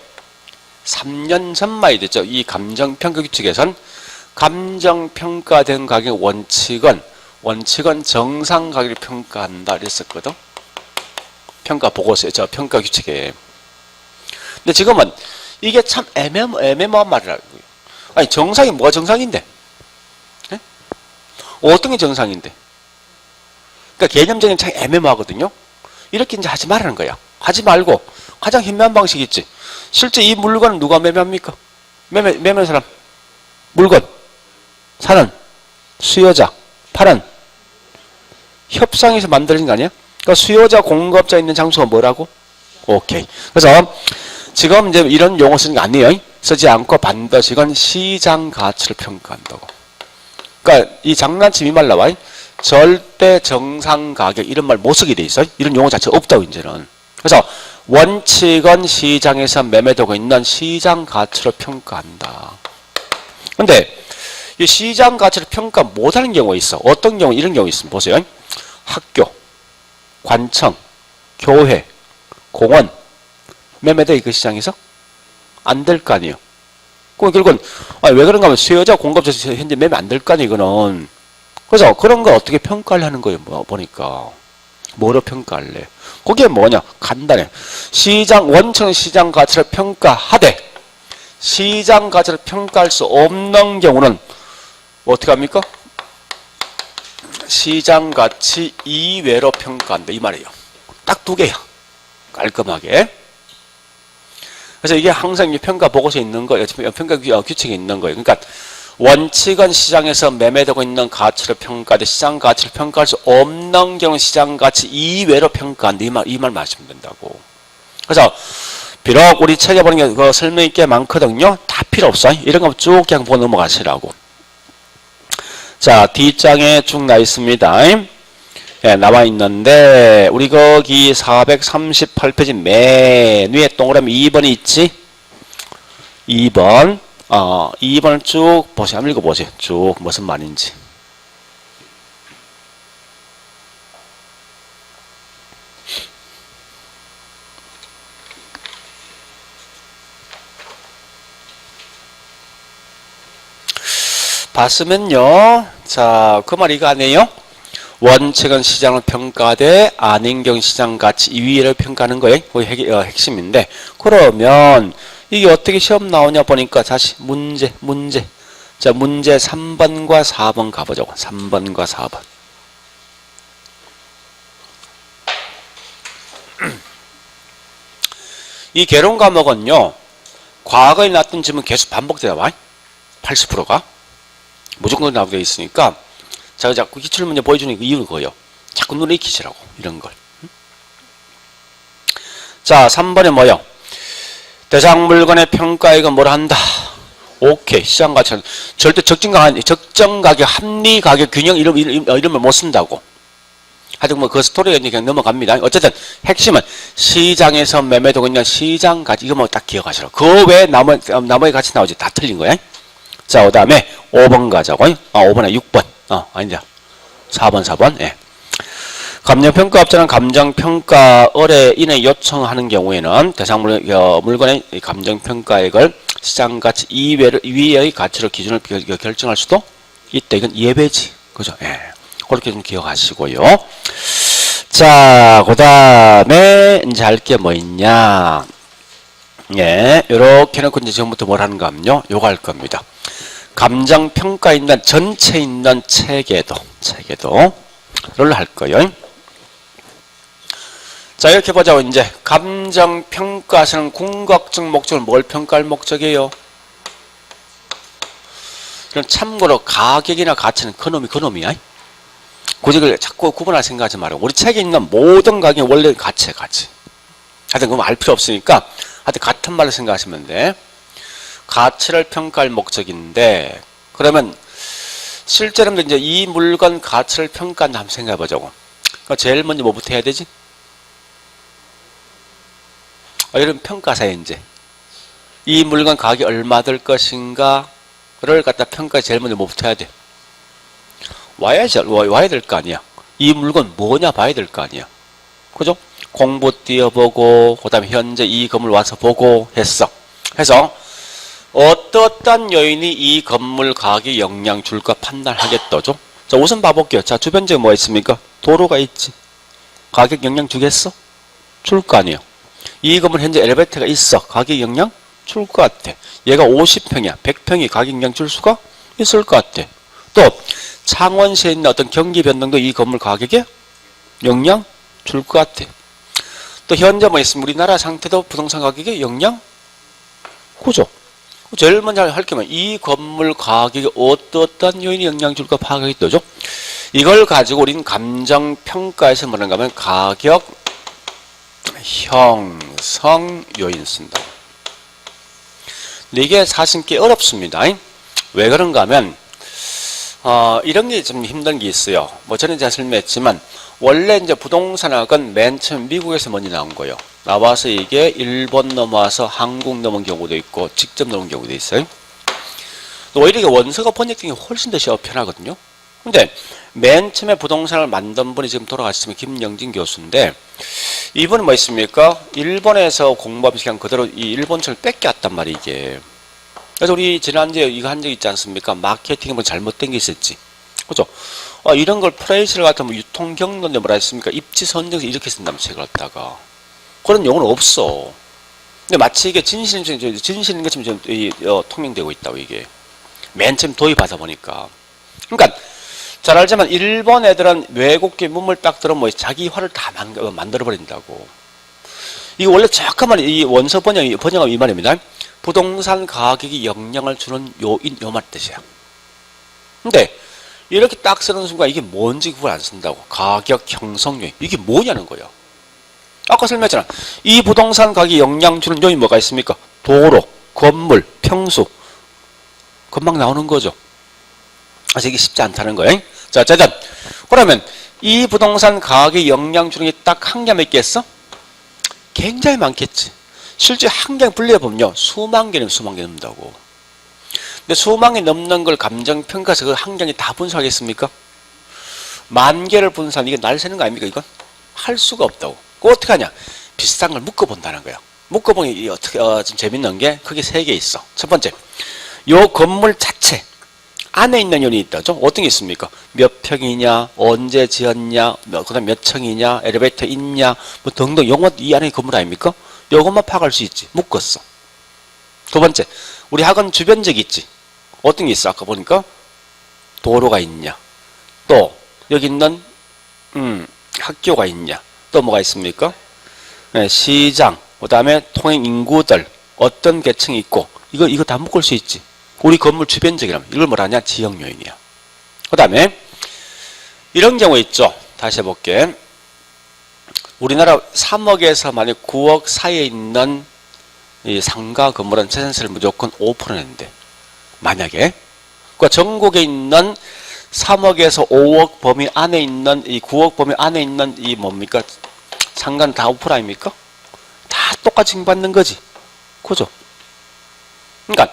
A: 3년 전만이 됐죠. 이 감정평가 규칙에선 감정평가된 가격 원칙은 정상 가격을 평가한다 이랬었거든. 평가 보고서에 저 평가 규칙에. 근데 지금은 이게 참 애매모호한 말이라고요. 아니, 정상이 뭐가 정상인데? 예? 어떤 게 정상인데? 그러니까 개념적인 참 애매모하거든요. 이렇게 이제 하지 말라는 거야. 하지 말고 가장 현명한 방식이 있지. 실제 이 물건은 누가 매매합니까? 매매하는 사람. 물건. 사는. 수요자. 파는. 협상에서 만들어진 거 아니야? 그러니까 수요자, 공급자 있는 장소가 뭐라고? 오케이. 그래서 지금 이제 이런 용어 쓰는 게 아니에요. 쓰지 않고 반드시 이건 시장 가치를 평가한다고. 그러니까 이 장난침 이 말 나와. 절대 정상 가격 이런 말 못 쓰게 돼 있어. 이런 용어 자체가 없다고 이제는. 그래서 원칙은 시장에서 매매되고 있는 시장 가치를 평가한다. 근데 이 시장 가치를 평가 못하는 경우가 있어. 어떤 경우? 이런 경우 있으면 보세요. 학교, 관청, 교회, 공원 매매돼 그 시장에서? 안 될 거 아니에요. 그럼 결국은 왜 그런가 하면 수요자 공급자 현재 매매 안 될 거 아니에요. 이거는. 그래서 그런 걸 어떻게 평가를 하는 거예요. 보니까. 뭐로 평가할래? 그게 뭐냐? 간단해. 원칙은 시장 가치를 평가하되 시장 가치를 평가할 수 없는 경우는 어떻게 합니까? 시장 가치 이외로 평가한다. 이 말이에요. 딱 두 개야. 깔끔하게. 그래서 이게 항상 평가 보고서에 있는 거예요. 평가 규칙에 있는 거예요. 그러니까 원칙은 시장에서 매매되고 있는 가치를 평가하되 시장 가치를 평가할 수 없는 경우는 시장 가치 이외로 평가한다. 이 말 마시면 된다고. 그래서 비록 우리 책에 보는 게 설명이 꽤 많거든요. 다 필요 없어. 이런 거 쭉 그냥 보고 넘어가시라고. 자, D장에 쭉 나 있습니다. 예, 나와 있는데 우리 거기 438페이지 맨 위에 동그라미 2번이 있지? 2번. 2번을 쭉 보세요. 한번 읽어보세요. 쭉 무슨 말인지. 봤으면요. 자, 그 말 이거 아니에요? 원칙은 시장을 평가하되 아닌 경우 시장 가치 위를 평가하는 거예요. 그게 핵심인데. 그러면 이게 어떻게 시험 나오냐 보니까 다시 문제. 자, 문제 3번과 4번 가보자고. 3번과 4번. 이 개론 과목은요. 과거에 나왔던 질문 계속 반복되다 와. 80%가. 무조건 나오게 있으니까 제가 자꾸 기출문제 보여주는 이유는 그거예요. 자꾸 눈에 익히시라고. 이런 걸. 자, 3번에 뭐요? 대상 물건의 평가액은 뭐라 한다? 오케이. 시장 가치는 절대 적정 가격, 합리 가격 균형 이름을 못 쓴다고. 하여튼 뭐 그 스토리가 이제 그냥 넘어갑니다. 어쨌든 핵심은 시장에서 매매되고 있는 시장 가치 이거 뭐 딱 기억하시라고. 그 외에 나머지 가치 나오지. 다 틀린 거야. 자, 그 다음에 5번 가자고. 5번에 6번. 아니다. 4번. 예. 감정평가업자는 감정평가의뢰 인해 요청하는 경우에는 대상 물건의 감정평가액을 시장가치 이외의 가치로 기준을 결정할 수도 있다. 이건 예외지. 그죠? 예. 그렇게 좀 기억하시고요. 자, 그 다음에 이제 할 게 뭐 있냐. 예. 요렇게 해놓고 이제 지금부터 뭘 하는가 하면요. 요거 할 겁니다. 감정평가 있는 전체 있는 체계도를 할 거예요. 자, 이렇게 보자고. 이제 감정평가에서는 궁극적 목적은 뭘 평가할 목적이에요? 그럼 참고로 가격이나 가치는 그놈이야. 굳이 그걸 자꾸 구분할 생각하지 말고 우리 책에 있는 모든 가격이 원래 가치야. 하여튼 그건 알 필요 없으니까 하여튼 같은 말로 생각하시면 돼. 가치를 평가할 목적인데 그러면 실제로 이제 이 물건 가치를 평가한다 한번 생각해 보자고. 그러니까 제일 먼저 뭐부터 해야 되지? 이런 평가사에 이제 이 물건 가격이 얼마 될 것인가를 갖다 평가에 제일 먼저 뭐부터 해야 돼? 와야 될 거 아니야. 이 물건 뭐냐 봐야 될 거 아니야. 그죠? 공부 띄워보고 그 다음에 현재 이 건물 와서 보고 해서 어떠한 요인이 이 건물 가격에 영향 줄까 판단하겠다죠. 자, 우선 봐볼게요. 자, 주변지에 뭐 있습니까? 도로가 있지. 가격 영향 주겠어? 줄 거 아니에요. 이 건물 현재 엘리베이터가 있어. 가격 영향 줄 것 같아. 얘가 50평이야. 100평이 가격 영향 줄 수가 있을 것 같아. 또 창원시에 있는 어떤 경기 변동도 이 건물 가격에 영향 줄 것 같아. 또 현재 뭐 있으면 우리나라 상태도 부동산 가격에 영향 그죠? 제일 먼저 할 게면 이 건물 가격에 어떠한 요인이 영향 줄까 파악하기 되죠. 이걸 가지고 우리는 감정평가에서 뭐라는가 하면 가격 형성 요인 쓴다. 근데 이게 사실 꽤 어렵습니다. 왜 그런가 하면 이런 게 좀 힘든 게 있어요. 뭐 저는 제가 설명했지만 원래 이제 부동산학은 맨 처음 미국에서 먼저 나온 거예요. 나와서 이게 일본 넘어와서 한국 넘은 경우도 있고 직접 넘은 경우도 있어요. 오히려 이게 원서가 번역된 게 훨씬 더 편하거든요. 근데 맨 처음에 부동산을 만든 분이 지금 돌아가셨으면 김영진 교수인데 이분은 뭐 있습니까? 일본에서 공부하면서 그냥 그대로 이 일본처럼 뺏겨왔단 말이에요, 이게. 그래서 우리 지난주에 이거 한 적 있지 않습니까? 마케팅이 뭐 잘못된 게 있었지. 그죠? 이런 걸 프레이스를 갖다 뭐 유통 경로인데 뭐라 했습니까? 입지 선정서 이렇게 쓴다면 책을 갖다가. 그런 용어는 없어. 근데 마치 이게 진실인 것처럼 좀 통용되고 있다고, 이게. 맨 처음 도입하다 보니까. 그러니까, 잘 알지만, 일본 애들은 외국계 문물 딱 들으면 뭐 자기화를 다 만들어버린다고. 이게 원래 정확한 이 원서 번역은 이 말입니다. 부동산 가격이 영향을 주는 요인, 요 말 뜻이야. 근데, 이렇게 딱 쓰는 순간 이게 뭔지 그걸 안 쓴다고. 가격 형성 요인. 이게 뭐냐는 거예요. 아까 설명했잖아. 이 부동산 가격에 영향 주는 요인 뭐가 있습니까? 도로, 건물, 평수. 금방 나오는 거죠. 그래서 이게 쉽지 않다는 거예요. 자, 짜잔. 그러면 이 부동산 가격에 영향 주는 게 딱 한 개만 있겠어? 굉장히 많겠지. 실제 한 개 분리해보면요. 수만 개 넘는다고. 근데 수만 개 넘는 걸 감정평가해서 그 한 개에 다 분석하겠습니까? 만 개를 분석하는 이게 날 새는 거 아닙니까, 이건? 할 수가 없다고. 그거 어떻게 하냐? 비슷한 걸 묶어본다는 거야. 묶어보니 어떻게, 좀 재밌는 게 크게 세 개 있어. 첫 번째. 요 건물 자체. 안에 있는 요인이 있다죠? 어떤 게 있습니까? 몇 평이냐, 언제 지었냐, 그 다음 몇 층이냐, 엘리베이터 있냐, 뭐 등등. 영화 이 안에 건물 아닙니까? 요것만 파악할 수 있지. 묶었어. 두 번째. 우리 학원 주변적이 있지. 어떤 게 있어? 아까 보니까 도로가 있냐. 또 여기 있는 학교가 있냐. 또 뭐가 있습니까? 네, 시장. 그 다음에 통행 인구들. 어떤 계층이 있고. 이거 다 묶을 수 있지. 우리 건물 주변적이라면 이걸 뭐라 하냐? 지역 요인이야. 그 다음에 이런 경우 있죠. 다시 해볼게. 우리나라 3억에서 만약 9억 사이에 있는 이 상가 건물은 재산세를 무조건 5%인데 만약에 그러니까 전국에 있는 3억에서 5억 범위 안에 있는 이 9억 범위 안에 있는 이 뭡니까? 상가는 다 5% 아닙니까? 다 똑같이 징받는 거지. 그죠? 그러니까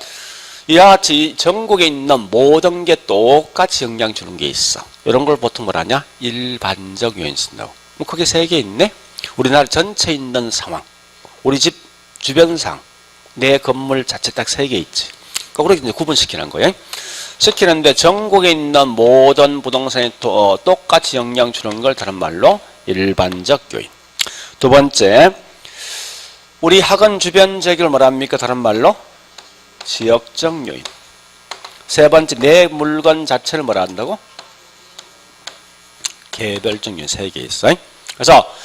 A: 이와 같이 전국에 있는 모든 게 똑같이 영향 주는 게 있어. 이런 걸 보통 뭐라냐? 일반적 요인 쓴다고. 뭐 크게 세 개 있네? 우리나라 전체에 있는 상황, 우리 집 주변상, 내 건물 자체 딱 세 개 있지. 그러니까 그렇게 이제 구분시키는 거예요. 시키는데 전국에 있는 모든 부동산에 똑같이 영향 주는 걸 다른 말로 일반적 요인. 두 번째, 우리 학원 주변 지역을 뭐라 합니까? 다른 말로 지역적 요인. 세 번째, 내 물건 자체를 뭐라 한다고? 개별적 요인 세 개 있어요. 그래서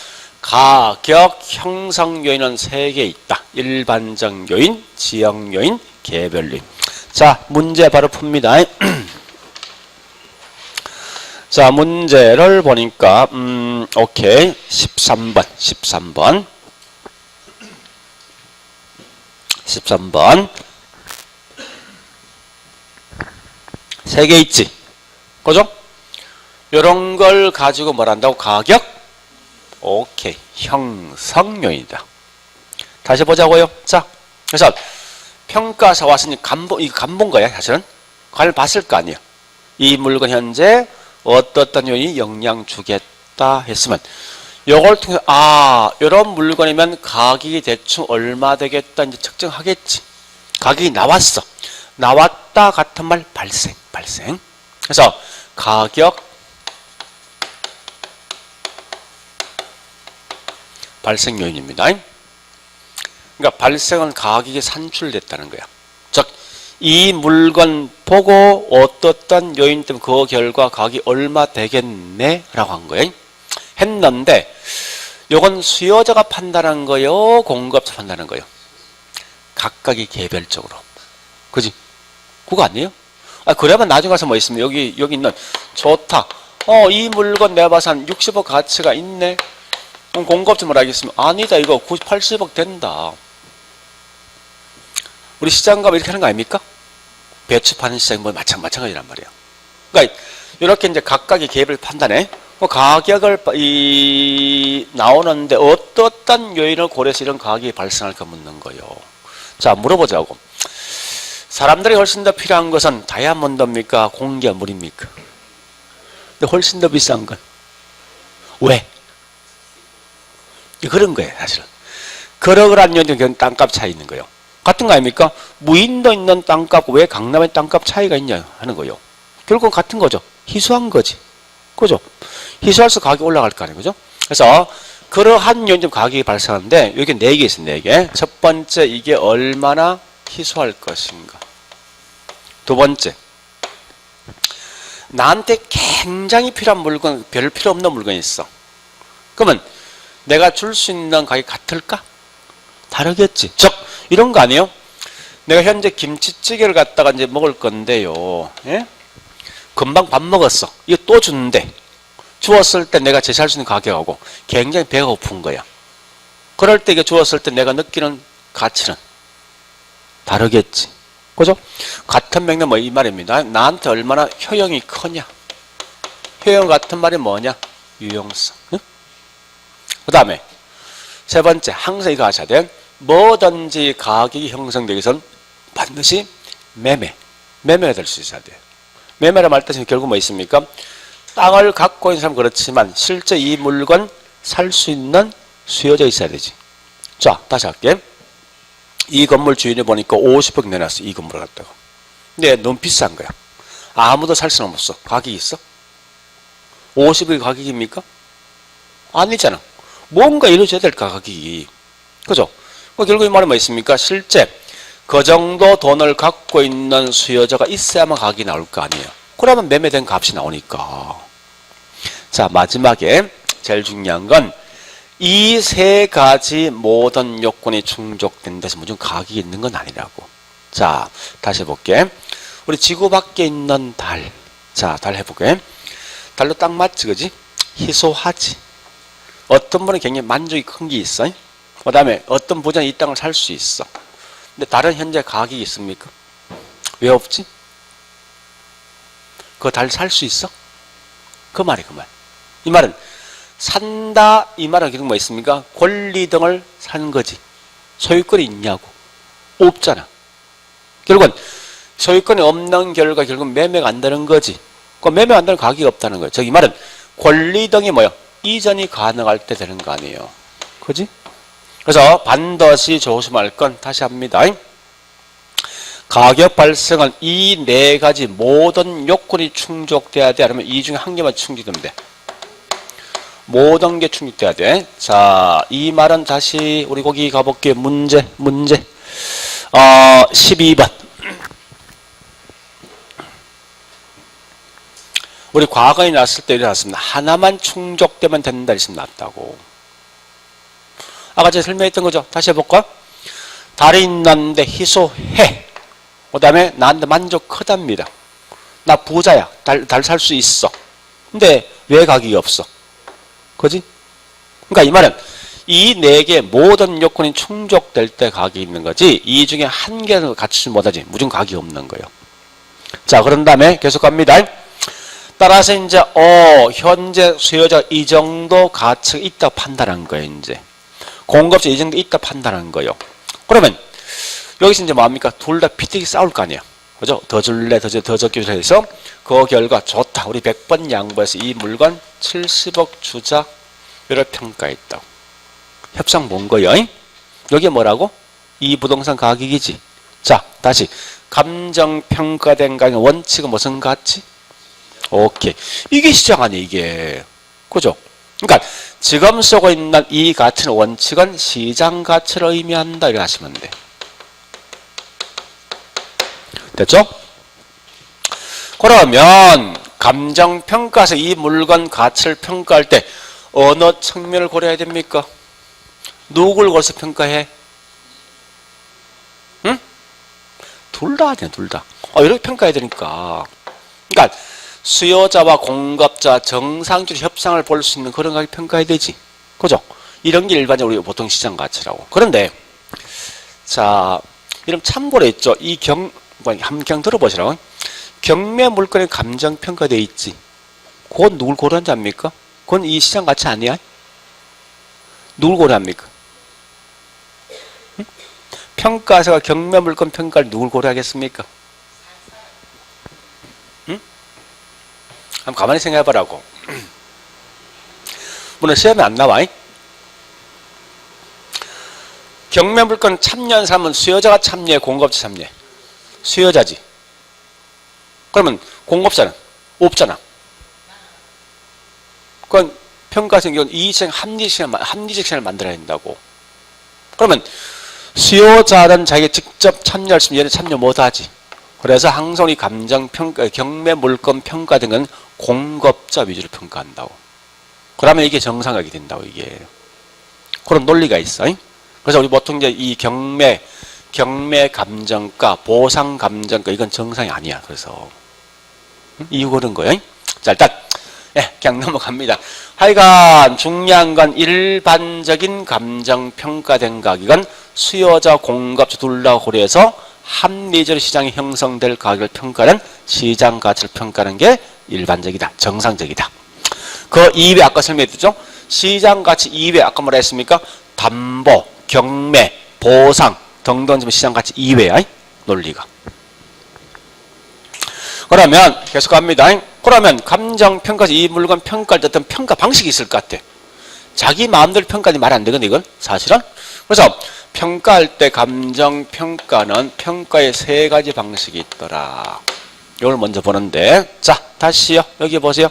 A: 가격 형성 요인은 세 개 있다. 일반적 요인, 지역 요인, 개별 요인. 자, 문제 바로 풉니다. 자, 문제를 보니까 오케이. 13번. 세 개 있지. 그죠? 요런 걸 가지고 뭘 한다고? 가격? 오케이. 형성 요인이다. 다시 보자고요. 자, 그래서 평가사 왔으니 이 간본 거야, 사실은. 갈 봤을 거 아니에요. 이 물건 현재 어떤 요인이 영향 주겠다 했으면 요걸 통해서 이런 물건이면 가격이 대충 얼마 되겠다 이제 측정하겠지. 가격이 나왔어. 나왔다 같은 말 발생. 그래서 가격 발생 요인입니다. 그러니까 발생한 가격이 산출됐다는 거야. 즉, 이 물건 보고 어떻던 요인 때문에 그 결과 가격이 얼마 되겠네? 라고 한 거예요. 했는데, 요건 수요자가 판단한 거요? 공급자 판단한 거요? 각각이 개별적으로. 그지? 그거 아니에요? 그러면 나중에 가서 뭐 있으면 여기 있는 좋다. 이 물건 내가 봐서 한 60억 가치가 있네. 그럼 공급자 뭐라 하겠습니까? 아니다. 이거 90, 80억 된다. 우리 시장가면 이렇게 하는 거 아닙니까? 배추 파는 시장이 뭐 마찬가지란 말이에요. 그러니까 이렇게 이제 각각의 개별 판단에 가격을 나오는데 어떤 요인을 고려해서 이런 가격이 발생할까 묻는 거예요. 자, 물어보자고. 사람들이 훨씬 더 필요한 것은 다이아몬드입니까? 공기와 물입니까? 근데 훨씬 더 비싼 건 왜? 그런 거예요, 사실은. 그러한 요인은 땅값 차이 있는 거예요. 같은 거 아닙니까? 무인도 있는 땅값, 왜 강남의 땅값 차이가 있냐 하는 거예요. 결국은 같은 거죠. 희소한 거지. 그죠? 희소할수록 가격이 올라갈 거 아니에요. 그죠? 그래서 그러한 요인 가격이 발생하는데 여기 4개 있어요. 4개. 첫 번째, 이게 얼마나 희소할 것인가. 두 번째, 나한테 굉장히 필요한 물건, 별 필요 없는 물건이 있어. 그러면 내가 줄 수 있는 가격이 같을까? 다르겠지. 즉, 이런 거 아니에요? 내가 현재 김치찌개를 갖다가 이제 먹을 건데요. 예? 금방 밥 먹었어. 이거 또 주는데, 주었을 때 내가 제시할 수 있는 가격하고 굉장히 배가 고픈 거야. 그럴 때 이게 주었을 때 내가 느끼는 가치는 다르겠지. 그죠? 같은 맥락 뭐 이 말입니다. 나한테 얼마나 효용이 크냐. 효용 같은 말이 뭐냐? 유용성. 응? 그 다음에 세 번째, 항상 이거 하셔야 돼. 뭐든지 가격이 형성되기 위해서는 반드시 매매가 될 수 있어야 돼요. 매매라 말 뜻은 결국 뭐 있습니까? 땅을 갖고 있는 사람은 그렇지만 실제 이 물건 살 수 있는 수요자 있어야 되지. 자, 다시 할게. 이 건물 주인이 보니까 50억 내놨어. 이 건물을 갖다가. 근데 너무 비싼 거야. 아무도 살 수는 없어. 가격이 있어? 50억이 가격입니까? 아니잖아. 뭔가 이루어져야 될 가격이. 그죠? 결국 이 말은 뭐 있습니까? 실제 그 정도 돈을 갖고 있는 수요자가 있어야만 가격이 나올 거 아니에요. 그러면 매매된 값이 나오니까. 자, 마지막에 제일 중요한 건 이 세 가지 모든 요건이 충족된 데서 무조건 가격이 있는 건 아니라고. 자, 다시 해볼게. 우리 지구 밖에 있는 달. 자, 달 해볼게. 달로 딱 맞지, 그지? 희소하지. 어떤 분은 굉장히 만족이 큰 게 있어. 그 다음에 어떤 부자는 이 땅을 살 수 있어. 근데 달은 현재 가격이 있습니까? 왜 없지? 그 달 살 수 있어? 그 말이 그 말. 이 말은 산다, 이 말은 결국 뭐 있습니까? 권리 등을 산 거지. 소유권이 있냐고. 없잖아. 결국은 소유권이 없는 결과 결국 매매가 안 되는 거지. 그 매매가 안 되는 가격이 없다는 거예요. 즉, 이 말은 권리 등이 뭐야? 이전이 가능할 때 되는 거 아니에요. 그지? 그래서 반드시 조심할 건 다시 합니다. 가격 발생은 이 네 가지 모든 요건이 충족돼야 돼. 아니면 이 중에 한 개만 충족되면 돼. 모든 게 충족돼야 돼. 자, 이 말은 다시 우리 거기 가볼게요. 문제. 12번. 우리 과거에 났을 때 일어났습니다. 하나만 충족되면 된다 있으면 낫다고. 아까 제가 설명했던 거죠. 다시 해볼까? 달이 있는데 희소해. 그 다음에 나한테 만족 크답니다. 나 부자야. 달 살 수 있어. 근데 왜 가격이 없어? 그지? 그러니까 이 말은 이 네 개 모든 요건이 충족될 때 가격이 있는 거지, 이 중에 한 개를 갖추지 못하지 무조건 가격이 없는 거예요. 자, 그런 다음에 계속 갑니다. 따라서 이제 현재 수요자 이 정도 가치가 있다 판단한 거예요. 이제 공급자 이 정도 있다 판단한 거예요. 그러면 여기서 이제 뭐합니까? 둘 다 피튀기 싸울 거 아니에요. 그죠? 더 줄래, 더 적게 줄래 해서 그 결과 좋다. 우리 100번 양보해서 이 물건 70억 주자. 이를 평가했다고. 협상 본 거예요. 여기 뭐라고? 이 부동산 가격이지. 자, 다시. 감정평가된 가격 원칙은 무슨 가치? 오케이. 이게 시장 아니에요, 이게. 그죠? 그러니까 지금 쓰고 있는 이 가치는 원칙은 시장 가치를 의미한다 이렇게 하시면 돼. 됐죠? 그러면 감정평가에서 이 물건 가치를 평가할 때 어느 측면을 고려해야 됩니까? 누구를 고려해서 평가해? 응? 둘 다 하네, 둘 다. 이렇게 평가해야 되니까. 그러니까 수요자와 공급자 정상적으로 협상을 볼 수 있는 그런 가격 평가해야 되지. 그죠? 이런 게 일반적으로 우리가 보통 시장 가치라고. 그런데 자, 이런 참고로 있죠. 함경 들어보시라고. 경매 물건의 감정 평가되어 있지. 그건 누굴 고려한지 압니까? 그건 이 시장 가치 아니야? 누굴 고려합니까? 응? 평가사가 경매 물건 평가를 누굴 고려하겠습니까? 응? 한번 가만히 생각해보라고. 물론 시험에 안 나와. 경매 물건 참여한 사람은 수요자가 참여해, 공급자 참여해? 수요자지. 그러면 공급자는 없잖아. 그건 평가적인 경우는 이의적 합리적 시장을 만들어야 된다고. 그러면 수요자는 자기가 직접 참여할 수 있는 얘는 참여 못하지. 그래서 항상 이 감정평가, 경매 물건 평가 등은 공급자 위주로 평가한다고. 그러면 이게 정상하게 된다고, 이게. 그런 논리가 있어. 그래서 우리 보통 이제 이 경매 감정가, 보상 감정가, 이건 정상이 아니야. 그래서. 이유 그런 거예요. 자, 일단, 그냥 넘어갑니다. 하여간 중요한 건 일반적인 감정평가된 가격은 수요자, 공급자 둘 다 고려해서 합리적으로 시장이 형성될 가격을 평가하는 시장 가치를 평가하는 게 일반적이다. 정상적이다. 그 이외에 아까 설명했죠? 시장 가치 이외에 아까 뭐라 했습니까? 담보, 경매, 보상 등등 시장 가치 이외야. 논리가. 그러면 계속 갑니다. 그러면 감정평가에서 이 물건 평가할 때 어떤 평가 방식이 있을 것 같아. 자기 마음대로 평가하지 말 안 되거든, 이건 사실은. 그래서 평가할 때 감정평가는 평가의 세 가지 방식이 있더라. 이걸 먼저 보는데, 자, 다시요. 여기 보세요.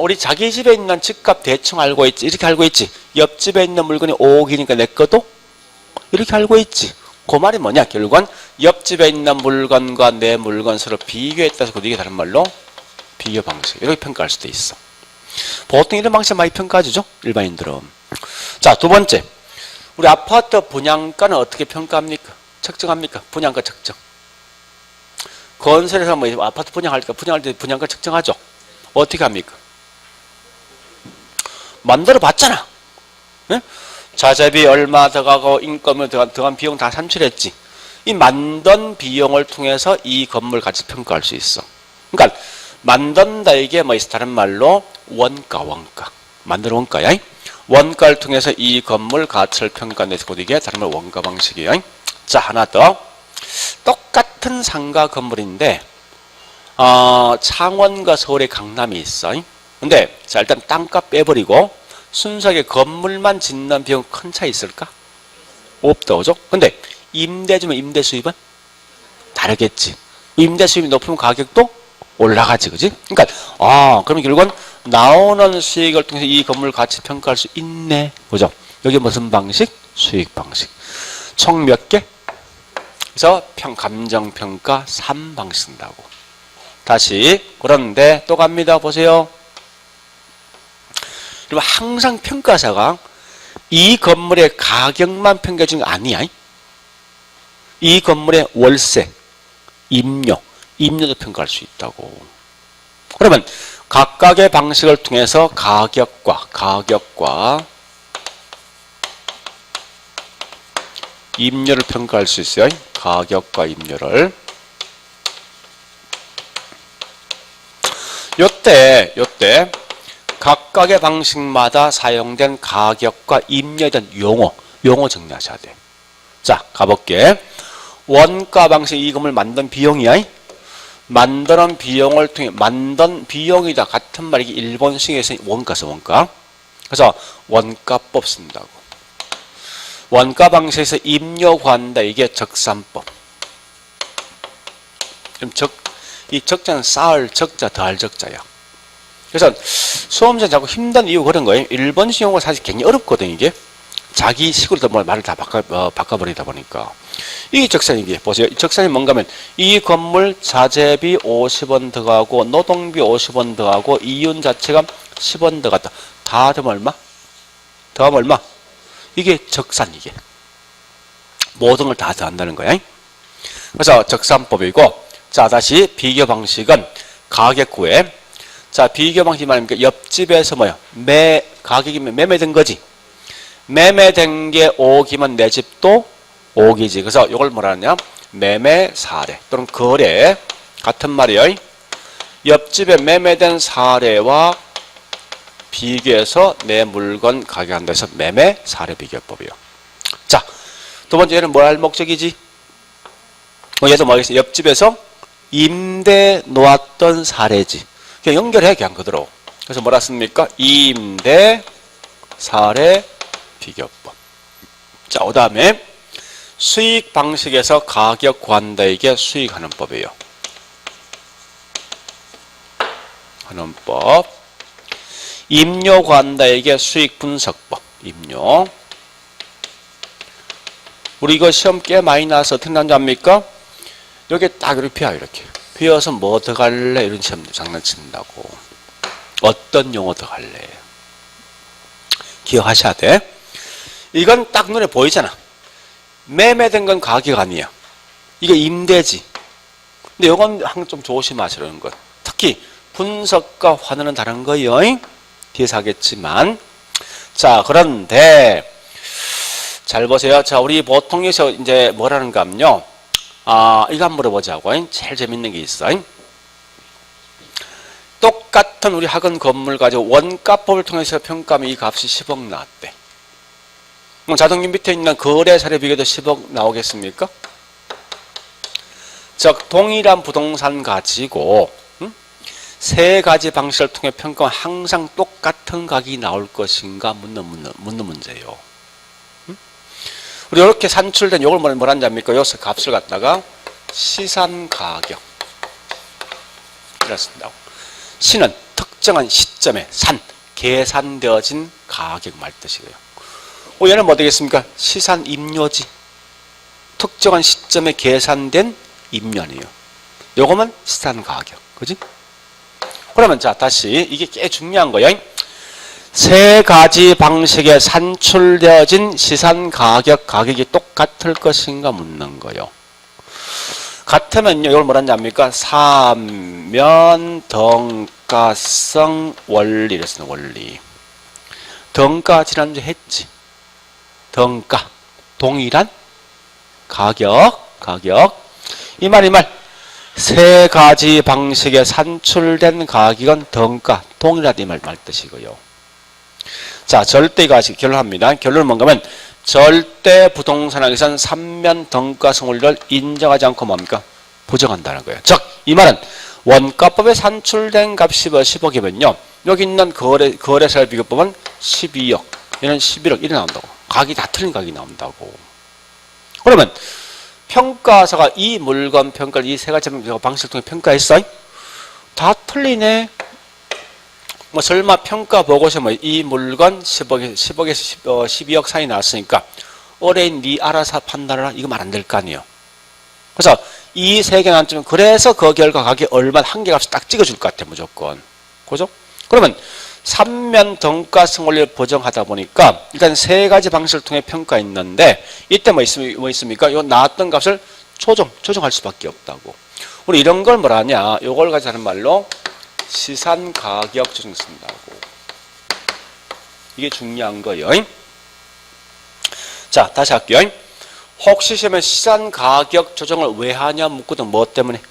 A: 우리 자기 집에 있는 집값 대충 알고 있지. 이렇게 알고 있지. 옆집에 있는 물건이 5억이니까 내 것도 이렇게 알고 있지. 그 말이 뭐냐? 결국은 옆집에 있는 물건과 내 물건 서로 비교했다. 이게 다른 말로 비교 방식. 이렇게 평가할 수도 있어. 보통 이런 방식 많이 평가하죠. 일반인들은. 자, 두 번째. 우리 아파트 분양가는 어떻게 평가합니까? 측정합니까? 분양가 측정. 건설에서 뭐 아파트 분양할 때 분양가 측정하죠. 어떻게 합니까? 만들어 봤잖아. 네? 자재비 얼마 들어가고 인건비 들어간 비용 다 산출했지. 이 만든 비용을 통해서 이 건물 가치 평가할 수 있어. 그러니까 만든다 이게 뭐 다른 말로 원가. 만드는 원가야. 원가를 통해서 이 건물 가치를 평가해서 이게 다른 말 원가 방식이에요. 자, 하나 더. 똑같은 상가 건물인데 창원과 서울의 강남이 있어. 근데 자, 일단 땅값 빼버리고 순수하게 건물만 짓는 비용 큰 차이 있을까? 없다, 그죠? 근데 임대 주면 임대 수입은 다르겠지. 임대 수입이 높으면 가격도 올라가지, 그지? 그러니까 그러면 결국은 나오는 수익을 통해서 이 건물 가치 평가할 수 있네, 그죠? 여기 무슨 방식? 수익 방식. 총 몇 개? 그래서 감정평가 3방식 쓴다고. 다시 그런데 또 갑니다. 보세요. 그리고 항상 평가사가 이 건물의 가격만 평가해 주는 게 아니야. 이 건물의 월세, 임료도 평가할 수 있다고. 그러면 각각의 방식을 통해서 가격과 임료를 평가할 수 있어요. 가격과 임료를. 요때 각각의 방식마다 사용된 가격과 임료에 대한 용어 정리하셔야 돼. 자, 가볼게. 원가 방식 이 건물 만든 비용이야. 만드는 비용을 통해 만든 비용이다 같은 말이 일본식에서 원가. 그래서 원가법 쓴다고. 원가 방식에서 임료 구한다 이게 적산법. 그럼 이 적자는 쌓을 적자 더할 적자야. 그래서 수험생 자꾸 힘든 이유 그런 거예요. 일본식 용어 사실 굉장히 어렵거든, 이게. 자기 식으로 뭐 말을 다 바꿔버리다 보니까. 이게 적산이게. 보세요. 적산이 뭔가 하면 이 건물 자재비 50원 들어가고 노동비 50원 들어가고 이윤 자체가 10원 들어갔다. 다 더하면 얼마? 더하면 얼마? 이게 적산, 이게. 모든 걸 다 더한다는 거야. 그래서 적산법이고, 자, 다시 비교 방식은 가격 구해. 자, 비교 방식이 말입니까? 옆집에서 뭐야? 가격이면 매매된 거지. 매매된 게 5기면 내 집도 5기지. 그래서 이걸 뭐라 하냐? 매매 사례 또는 거래. 같은 말이에요. 옆집에 매매된 사례와 비교해서 내 물건 가격한다 해서 매매 사례 비교법이요. 자, 두 번째 얘는 뭐 할 목적이지? 얘도 뭐겠어요? 옆집에서 임대 놓았던 사례지. 그냥 연결해, 그냥 그대로. 그래서 뭐라 씁니까? 임대 사례 비교법. 자, 그 다음에 수익 방식에서 가격 구한다. 이게 수익하는 법이에요. 하는 법. 임료 구한다. 이게 수익 분석법. 임료. 우리 이거 시험 꽤 많이 나와서 어떻게 나온지 압니까? 여기 딱 이렇게 피어요, 이렇게. 피어서 뭐 들어갈래? 이런 시험 장난친다고. 어떤 용어 들어갈래? 기억하셔야 돼. 이건 딱 눈에 보이잖아. 매매된 건 가격 아니야. 이거 임대지. 근데 이건 항상 좀 조심하시라는 것. 특히 분석과 환원은 다른 거예요. 뒤에서 하겠지만. 자, 그런데 잘 보세요. 자, 우리 보통 여기서 이제 뭐라는가 하면요. 이거 한번 물어보자고. 제일 재밌는 게 있어. 똑같은 우리 학원 건물 가지고 원가법을 통해서 평가하면 이 값이 10억 나왔대. 자동님 밑에 있는 거래 사례 비교도 10억 나오겠습니까? 즉, 동일한 부동산 가지고 세 가지 방식을 통해 평가하면 항상 똑같은 가격이 나올 것인가 묻는 문제예요. 우리 이렇게 산출된 이걸 뭐라는지 압니까? 여기서 값을 갖다가 시산 가격 이렇습니다. 시는 특정한 시점에 계산되어진 가격 말 뜻이에요. 얘는 뭐 되겠습니까? 시산 임료지. 특정한 시점에 계산된 임료이에요. 요거면 시산 가격. 그지? 그러면 자, 다시 이게 꽤 중요한 거예요. 세 가지 방식에 산출되어진 시산 가격이 똑같을 것인가 묻는 거예요. 같으면요, 이걸 뭐라는지 압니까? 삼면 등가성 원리 이랬습니다. 원리. 등가 지난주 했지. 등가 동일한 가격. 이 말. 세 가지 방식에 산출된 가격은 등가 동일하다 이 말 뜻이고요. 자, 절대가치 결론합니다. 결론은 뭔가 하면 절대 부동산학에서는 삼면 등가성 원리를 인정하지 않고 뭡니까? 부정한다는 거예요. 즉, 이 말은 원가법에 산출된 값이 10억이면요. 여기 있는 거래사 비교법은 12억, 얘는 11억 이래 나온다고. 가격이 다 틀린 가격이 나온다고. 그러면 평가사가 이 물건 평가를 이 세 가지 방식을 통해 평가했어? 다 틀리네. 뭐 설마 평가 보고서 뭐 이 물건 10억에서 12억 사이 나왔으니까 올해 니 알아서 판단하라 이거 말 안 될 거 아니에요. 그래서 이 세 개 나왔으면 그래서 그 결과 가격 얼마 한 개 값을 딱 찍어줄 것 같아 무조건. 그죠? 그러면 삼면 등가성 원리를 보정하다 보니까 일단 세 가지 방식을 통해 평가했는데 이때 뭐 있습니까? 요 나왔던 값을 조정할 수밖에 없다고. 우리 이런 걸 뭐라 하냐? 요걸 가지고 하는 말로 시산 가격 조정 쓴다고. 이게 중요한 거예요. 자, 다시 할게요. 혹시 시험에 시산 가격 조정을 왜 하냐 묻거든. 뭐 때문에?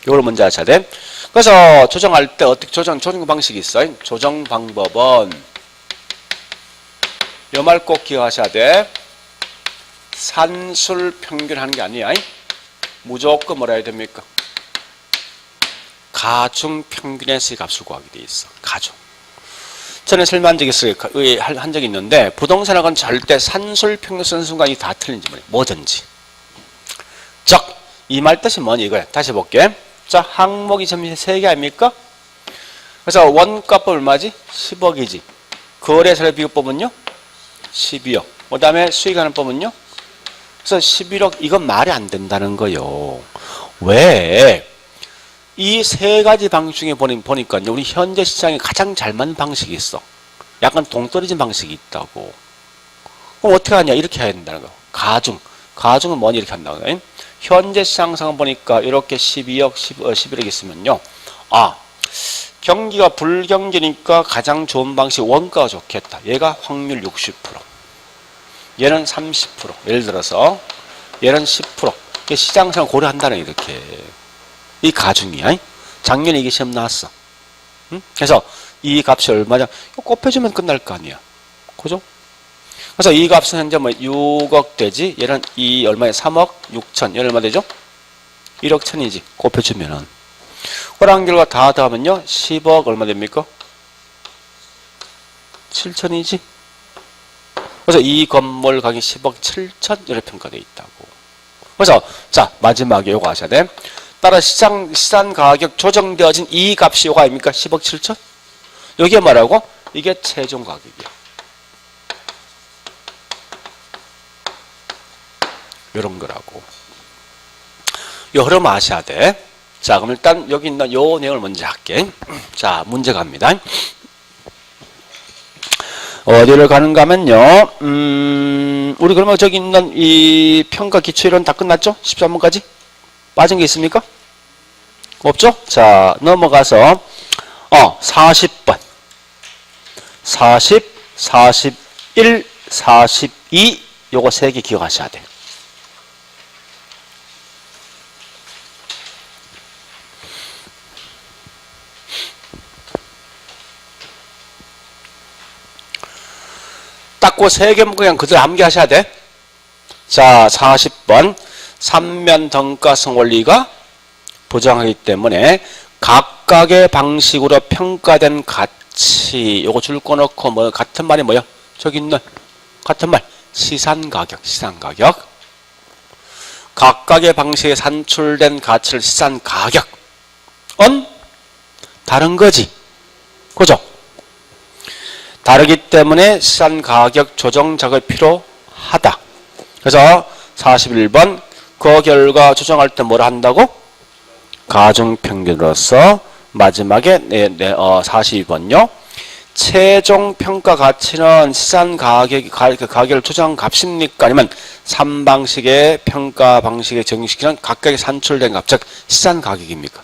A: 이걸 먼저 하셔야 돼. 그래서 조정할 때 어떻게 조정 방식이 있어요. 조정 방법은 요 말 꼭 기억하셔야 돼. 산술 평균하는 게 아니야. 무조건 뭐라 해야 됩니까? 가중 평균에서 값을 구하게 돼 있어. 가중. 전에 설명한 적이 있어요. 한 적이 있는데 부동산학은 절대 산술 평균 쓰는 순간이 다 틀린지 모르겠어요. 뭐든지. 즉, 이 말 뜻이 뭐니 이거야. 다시 볼게. 자, 항목이 점심 3개 아닙니까? 그래서 원가법 얼마지? 10억이지. 거래사례 비교법은요? 12억. 그 다음에 수익하는 법은요? 그래서 11억. 이건 말이 안 된다는 거요. 왜? 이 세 가지 방식 중에 보니까 우리 현재 시장에 가장 잘 맞는 방식이 있어. 약간 동떨어진 방식이 있다고. 그럼 어떻게 하냐? 이렇게 해야 된다는 거. 가중은 뭐니? 이렇게 한다고. 현재 시장 상황 보니까 이렇게 12억, 11억 있으면요. 아, 경기가 불경기니까 가장 좋은 방식 원가가 좋겠다. 얘가 확률 60%. 얘는 30%. 예를 들어서 얘는 10%. 시장 상황 고려한다는 이렇게. 이 가중이야. 작년에 이게 시험 나왔어. 응? 그래서 이 값이 얼마냐? 곱해주면 끝날 거 아니야. 그죠? 그래서 이 값은 현재 뭐 6억 되지? 얘는 이 얼마에 3억 6천. 얘는 얼마 되죠? 1억 천이지. 곱해주면은. 그런 결과 다 더하면요. 10억 얼마 됩니까? 7천이지. 그래서 이 건물 가격이 10억 7천 이렇게 평가되어 있다고. 그래서 자 마지막에 요거 하셔야 돼. 따라 시장 가격 조정되어진 이 값이 요거 아닙니까? 10억 7천? 여기에 뭐라고? 이게 최종 가격이야. 요런 거라고. 요 흐름 아셔야 돼. 자, 그럼 일단 여기 있는 요 내용을 먼저 할게. 자, 문제 갑니다. 어디를 가는가 하면요. 우리 그러면 저기 있는 이 평가 기초이론 다 끝났죠? 13번까지? 빠진 게 있습니까? 없죠? 자, 넘어가서 40번. 40, 41, 42 요거 세 개 기억하셔야 돼. 딱 그 세 개 그냥 그대로 암기하셔야 돼. 자, 40번. 삼면 덩가성 원리가 부정하기 때문에 각각의 방식으로 평가된 가치 요거 줄 거 넣고 뭐 같은 말이 뭐야? 저기 있는 같은 말 시산가격 각각의 방식에 산출된 가치를 시산가격은 다른 거지. 그죠? 다르기 때문에 시산가격 조정 작업이 필요하다. 그래서 41번 그 결과 조정할 때 뭐라 한다고? 가중평균으로서 마지막에 42번요. 최종 평가 가치는 시산 가격을 조정한 값입니까? 아니면 3방식의 평가 방식에 적용시키는 각각의 산출된 값, 즉 시산 가격입니까?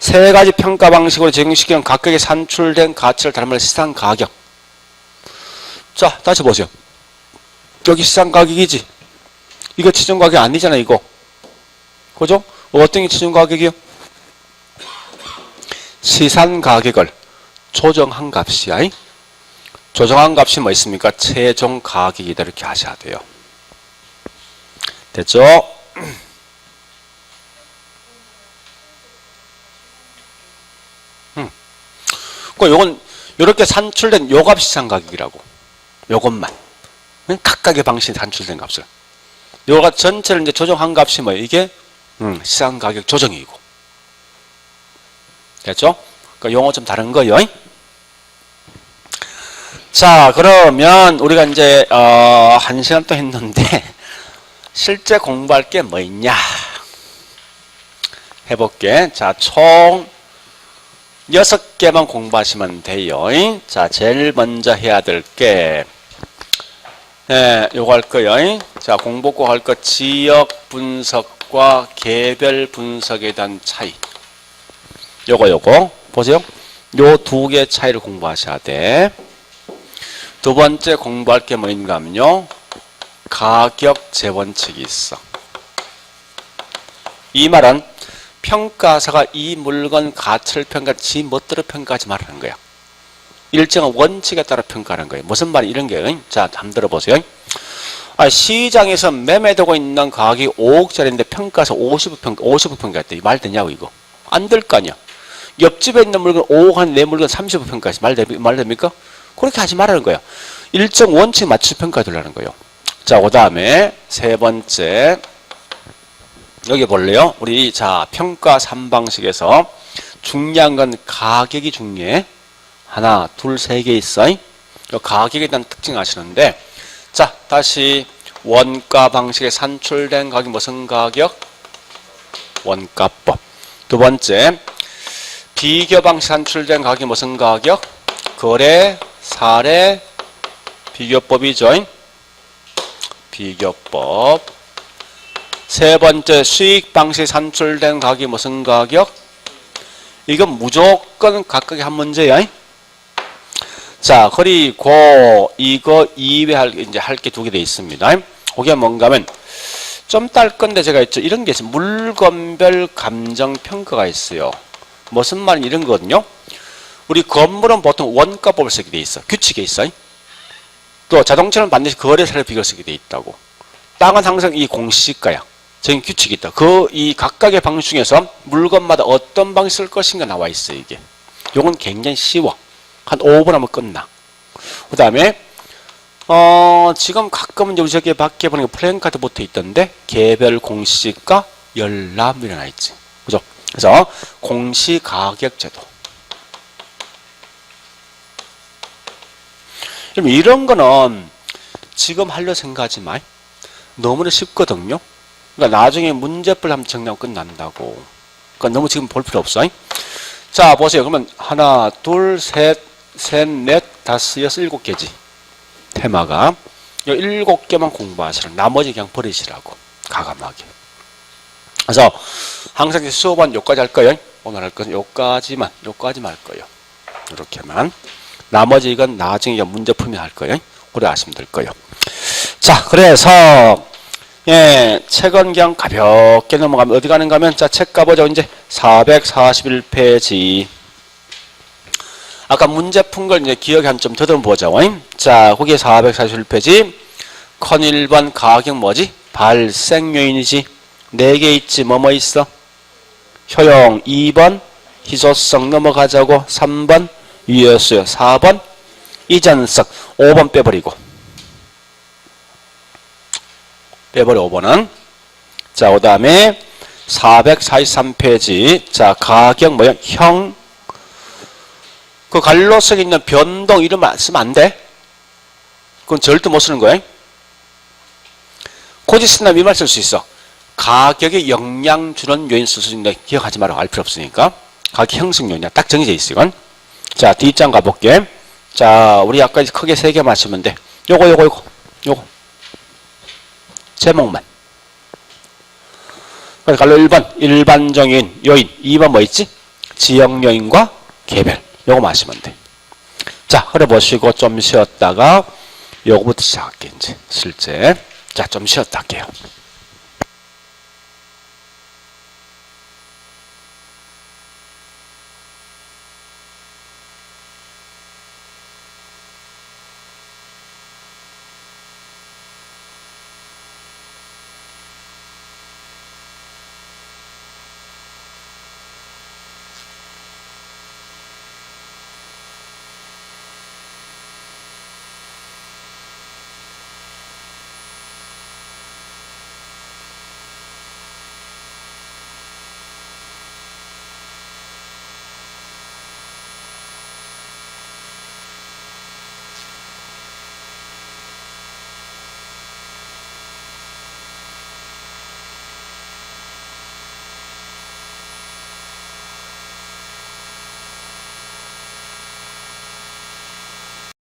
A: 세 가지 평가 방식으로 적용시키는 각각의 산출된 가치를 다른 말로 시산 가격. 자, 다시 보세요. 여기 시산 가격이지. 이거 최종 가격 아니잖아, 이거. 그죠? 어떤 게 최종 가격이요? 시산 가격을 조정한 값이야. 조정한 값이 뭐 있습니까? 최종 가격이다. 이렇게 하셔야 돼요. 됐죠? 요건 요렇게 산출된 요 값이 시산 가격이라고. 요것만. 각각의 방식에 산출된 값을. 요가 전체를 이제 조정한 값이 뭐예요? 이게 시장 가격 조정이고. 됐죠? 그러니까 용어 좀 다른 거요. 자, 그러면 우리가 이제 1시간 또 했는데 실제 공부할 게 뭐 있냐? 해볼게. 자, 총 6개만 공부하시면 돼요. 자, 제일 먼저 해야 될 게 요거 할 거요. 자, 공부 꼭 할 거 지역 분석과 개별 분석에 대한 차이. 요거 보세요. 요 두 개 차이를 공부하셔야 돼. 두 번째 공부할 게 뭐인가 하면요. 가격 재원칙이 있어. 이 말은 평가사가 이 물건 가치를 지 멋대로 평가하지 말라는 거야. 일정한 원칙에 따라 평가하는 거예요. 무슨 말이 이런 게, 자, 한번 들어보세요. 시장에서 매매되고 있는 가격이 5억짜리인데 평가에서 50억 평가했대. 말 되냐고, 이거. 안 될 거 아니야. 옆집에 있는 물건 5억 한 내 물건 30억 평가했어. 말 됩니까? 그렇게 하지 말라는 거야. 일정 원칙 맞춰 평가해 두려는 거예요. 자, 그 다음에 세 번째. 여기 볼래요? 우리, 자, 평가 3방식에서 중요한 건 가격이 중요해. 하나, 둘, 세 개 있어. 이 가격에 대한 특징 아시는데, 자, 다시 원가 방식에 산출된 가격 무슨 가격? 원가법. 두 번째, 비교 방식 산출된 가격이 무슨 가격? 거래, 사례, 비교법이죠. 비교법. 세 번째, 수익 방식 산출된 가격이 무슨 가격? 이건 무조건 각각의 한 문제야. 자, 그리고 이거 이외 할 게 두 개 돼 있습니다. 그게 뭔가 하면 좀 딸 건데 제가 있죠. 이런 게 있어요. 물건별 감정 평가가 있어요. 무슨 말은 이런 거거든요. 우리 건물은 보통 원가법을 쓰게 돼 있어. 규칙에 있어. 또 자동차는 반드시 거래사를 비교를 쓰게 돼 있다고. 땅은 항상 이 공시가야. 적인 규칙이 있다. 이 각각의 방식 중에서 물건마다 어떤 방식 쓸 것인가 나와 있어, 이게. 요건 굉장히 쉬워. 한 5분 하면 끝나. 그 다음에, 지금 가끔은 여기 저기 밖에 보니까 플랜카드 붙어 있던데, 개별 공시가 열람 일어나 있지. 그죠? 그래서 공시가격제도. 그럼 이런 거는 지금 하려 생각하지 마. 너무나 쉽거든요. 그러니까 나중에 문제풀 한번 정리하면 끝난다고. 그러니까 너무 지금 볼 필요 없어. 자, 보세요. 그러면 하나, 둘, 셋, 넷, 다섯, 여섯, 일곱 개지. 테마가. 이 7개만 공부하시라. 나머지 그냥 버리시라고. 가감하게. 그래서 항상 수업은 요까지 할 거예요. 오늘 할 것은 요까지만 할 거예요. 이렇게만. 나머지 이건 나중에 문제 풀면 할 거예요. 그래 하시면 될 거예요. 자, 그래서 예, 책은 그냥 가볍게 넘어가면 어디 가는가 하면 자, 책 가보죠. 이제 441페이지. 아까 문제 푼 걸 이제 기억에 한 좀 더듬어 보자. 자, 거기에 441페이지. 컨 1번 가격 뭐지? 발생 요인이지. 4개 있지. 뭐뭐 있어? 효용. 2번 희소성 넘어가자고. 3번 유효수요. 4번 이전성. 5번 빼버리고. 빼버려 5번은. 자, 그 다음에 443페이지. 자, 가격 뭐야? 형. 그 관로성에 있는 변동 이름 쓰면 안 돼. 그건 절대 못 쓰는 거야. 고지 쓴다면 이 말 쓸 수 있어. 가격에 영향 주는 요인 쓸 수 있는데 기억하지 말라고 알 필요 없으니까. 가격 형성 요인이야. 딱 정해져 있어, 이건. 자, 뒷장 가볼게. 자, 우리 아까 크게 3개 맞추면 돼. 요거. 제목만. 그래서 갈로 1번 일반적인 요인, 2번 뭐 있지? 지역 요인과 개별. 요거 마시면 돼. 자, 그래 보시고 좀 쉬었다가 요거부터 시작할게 이제 실제. 자, 좀 쉬었다 할게요.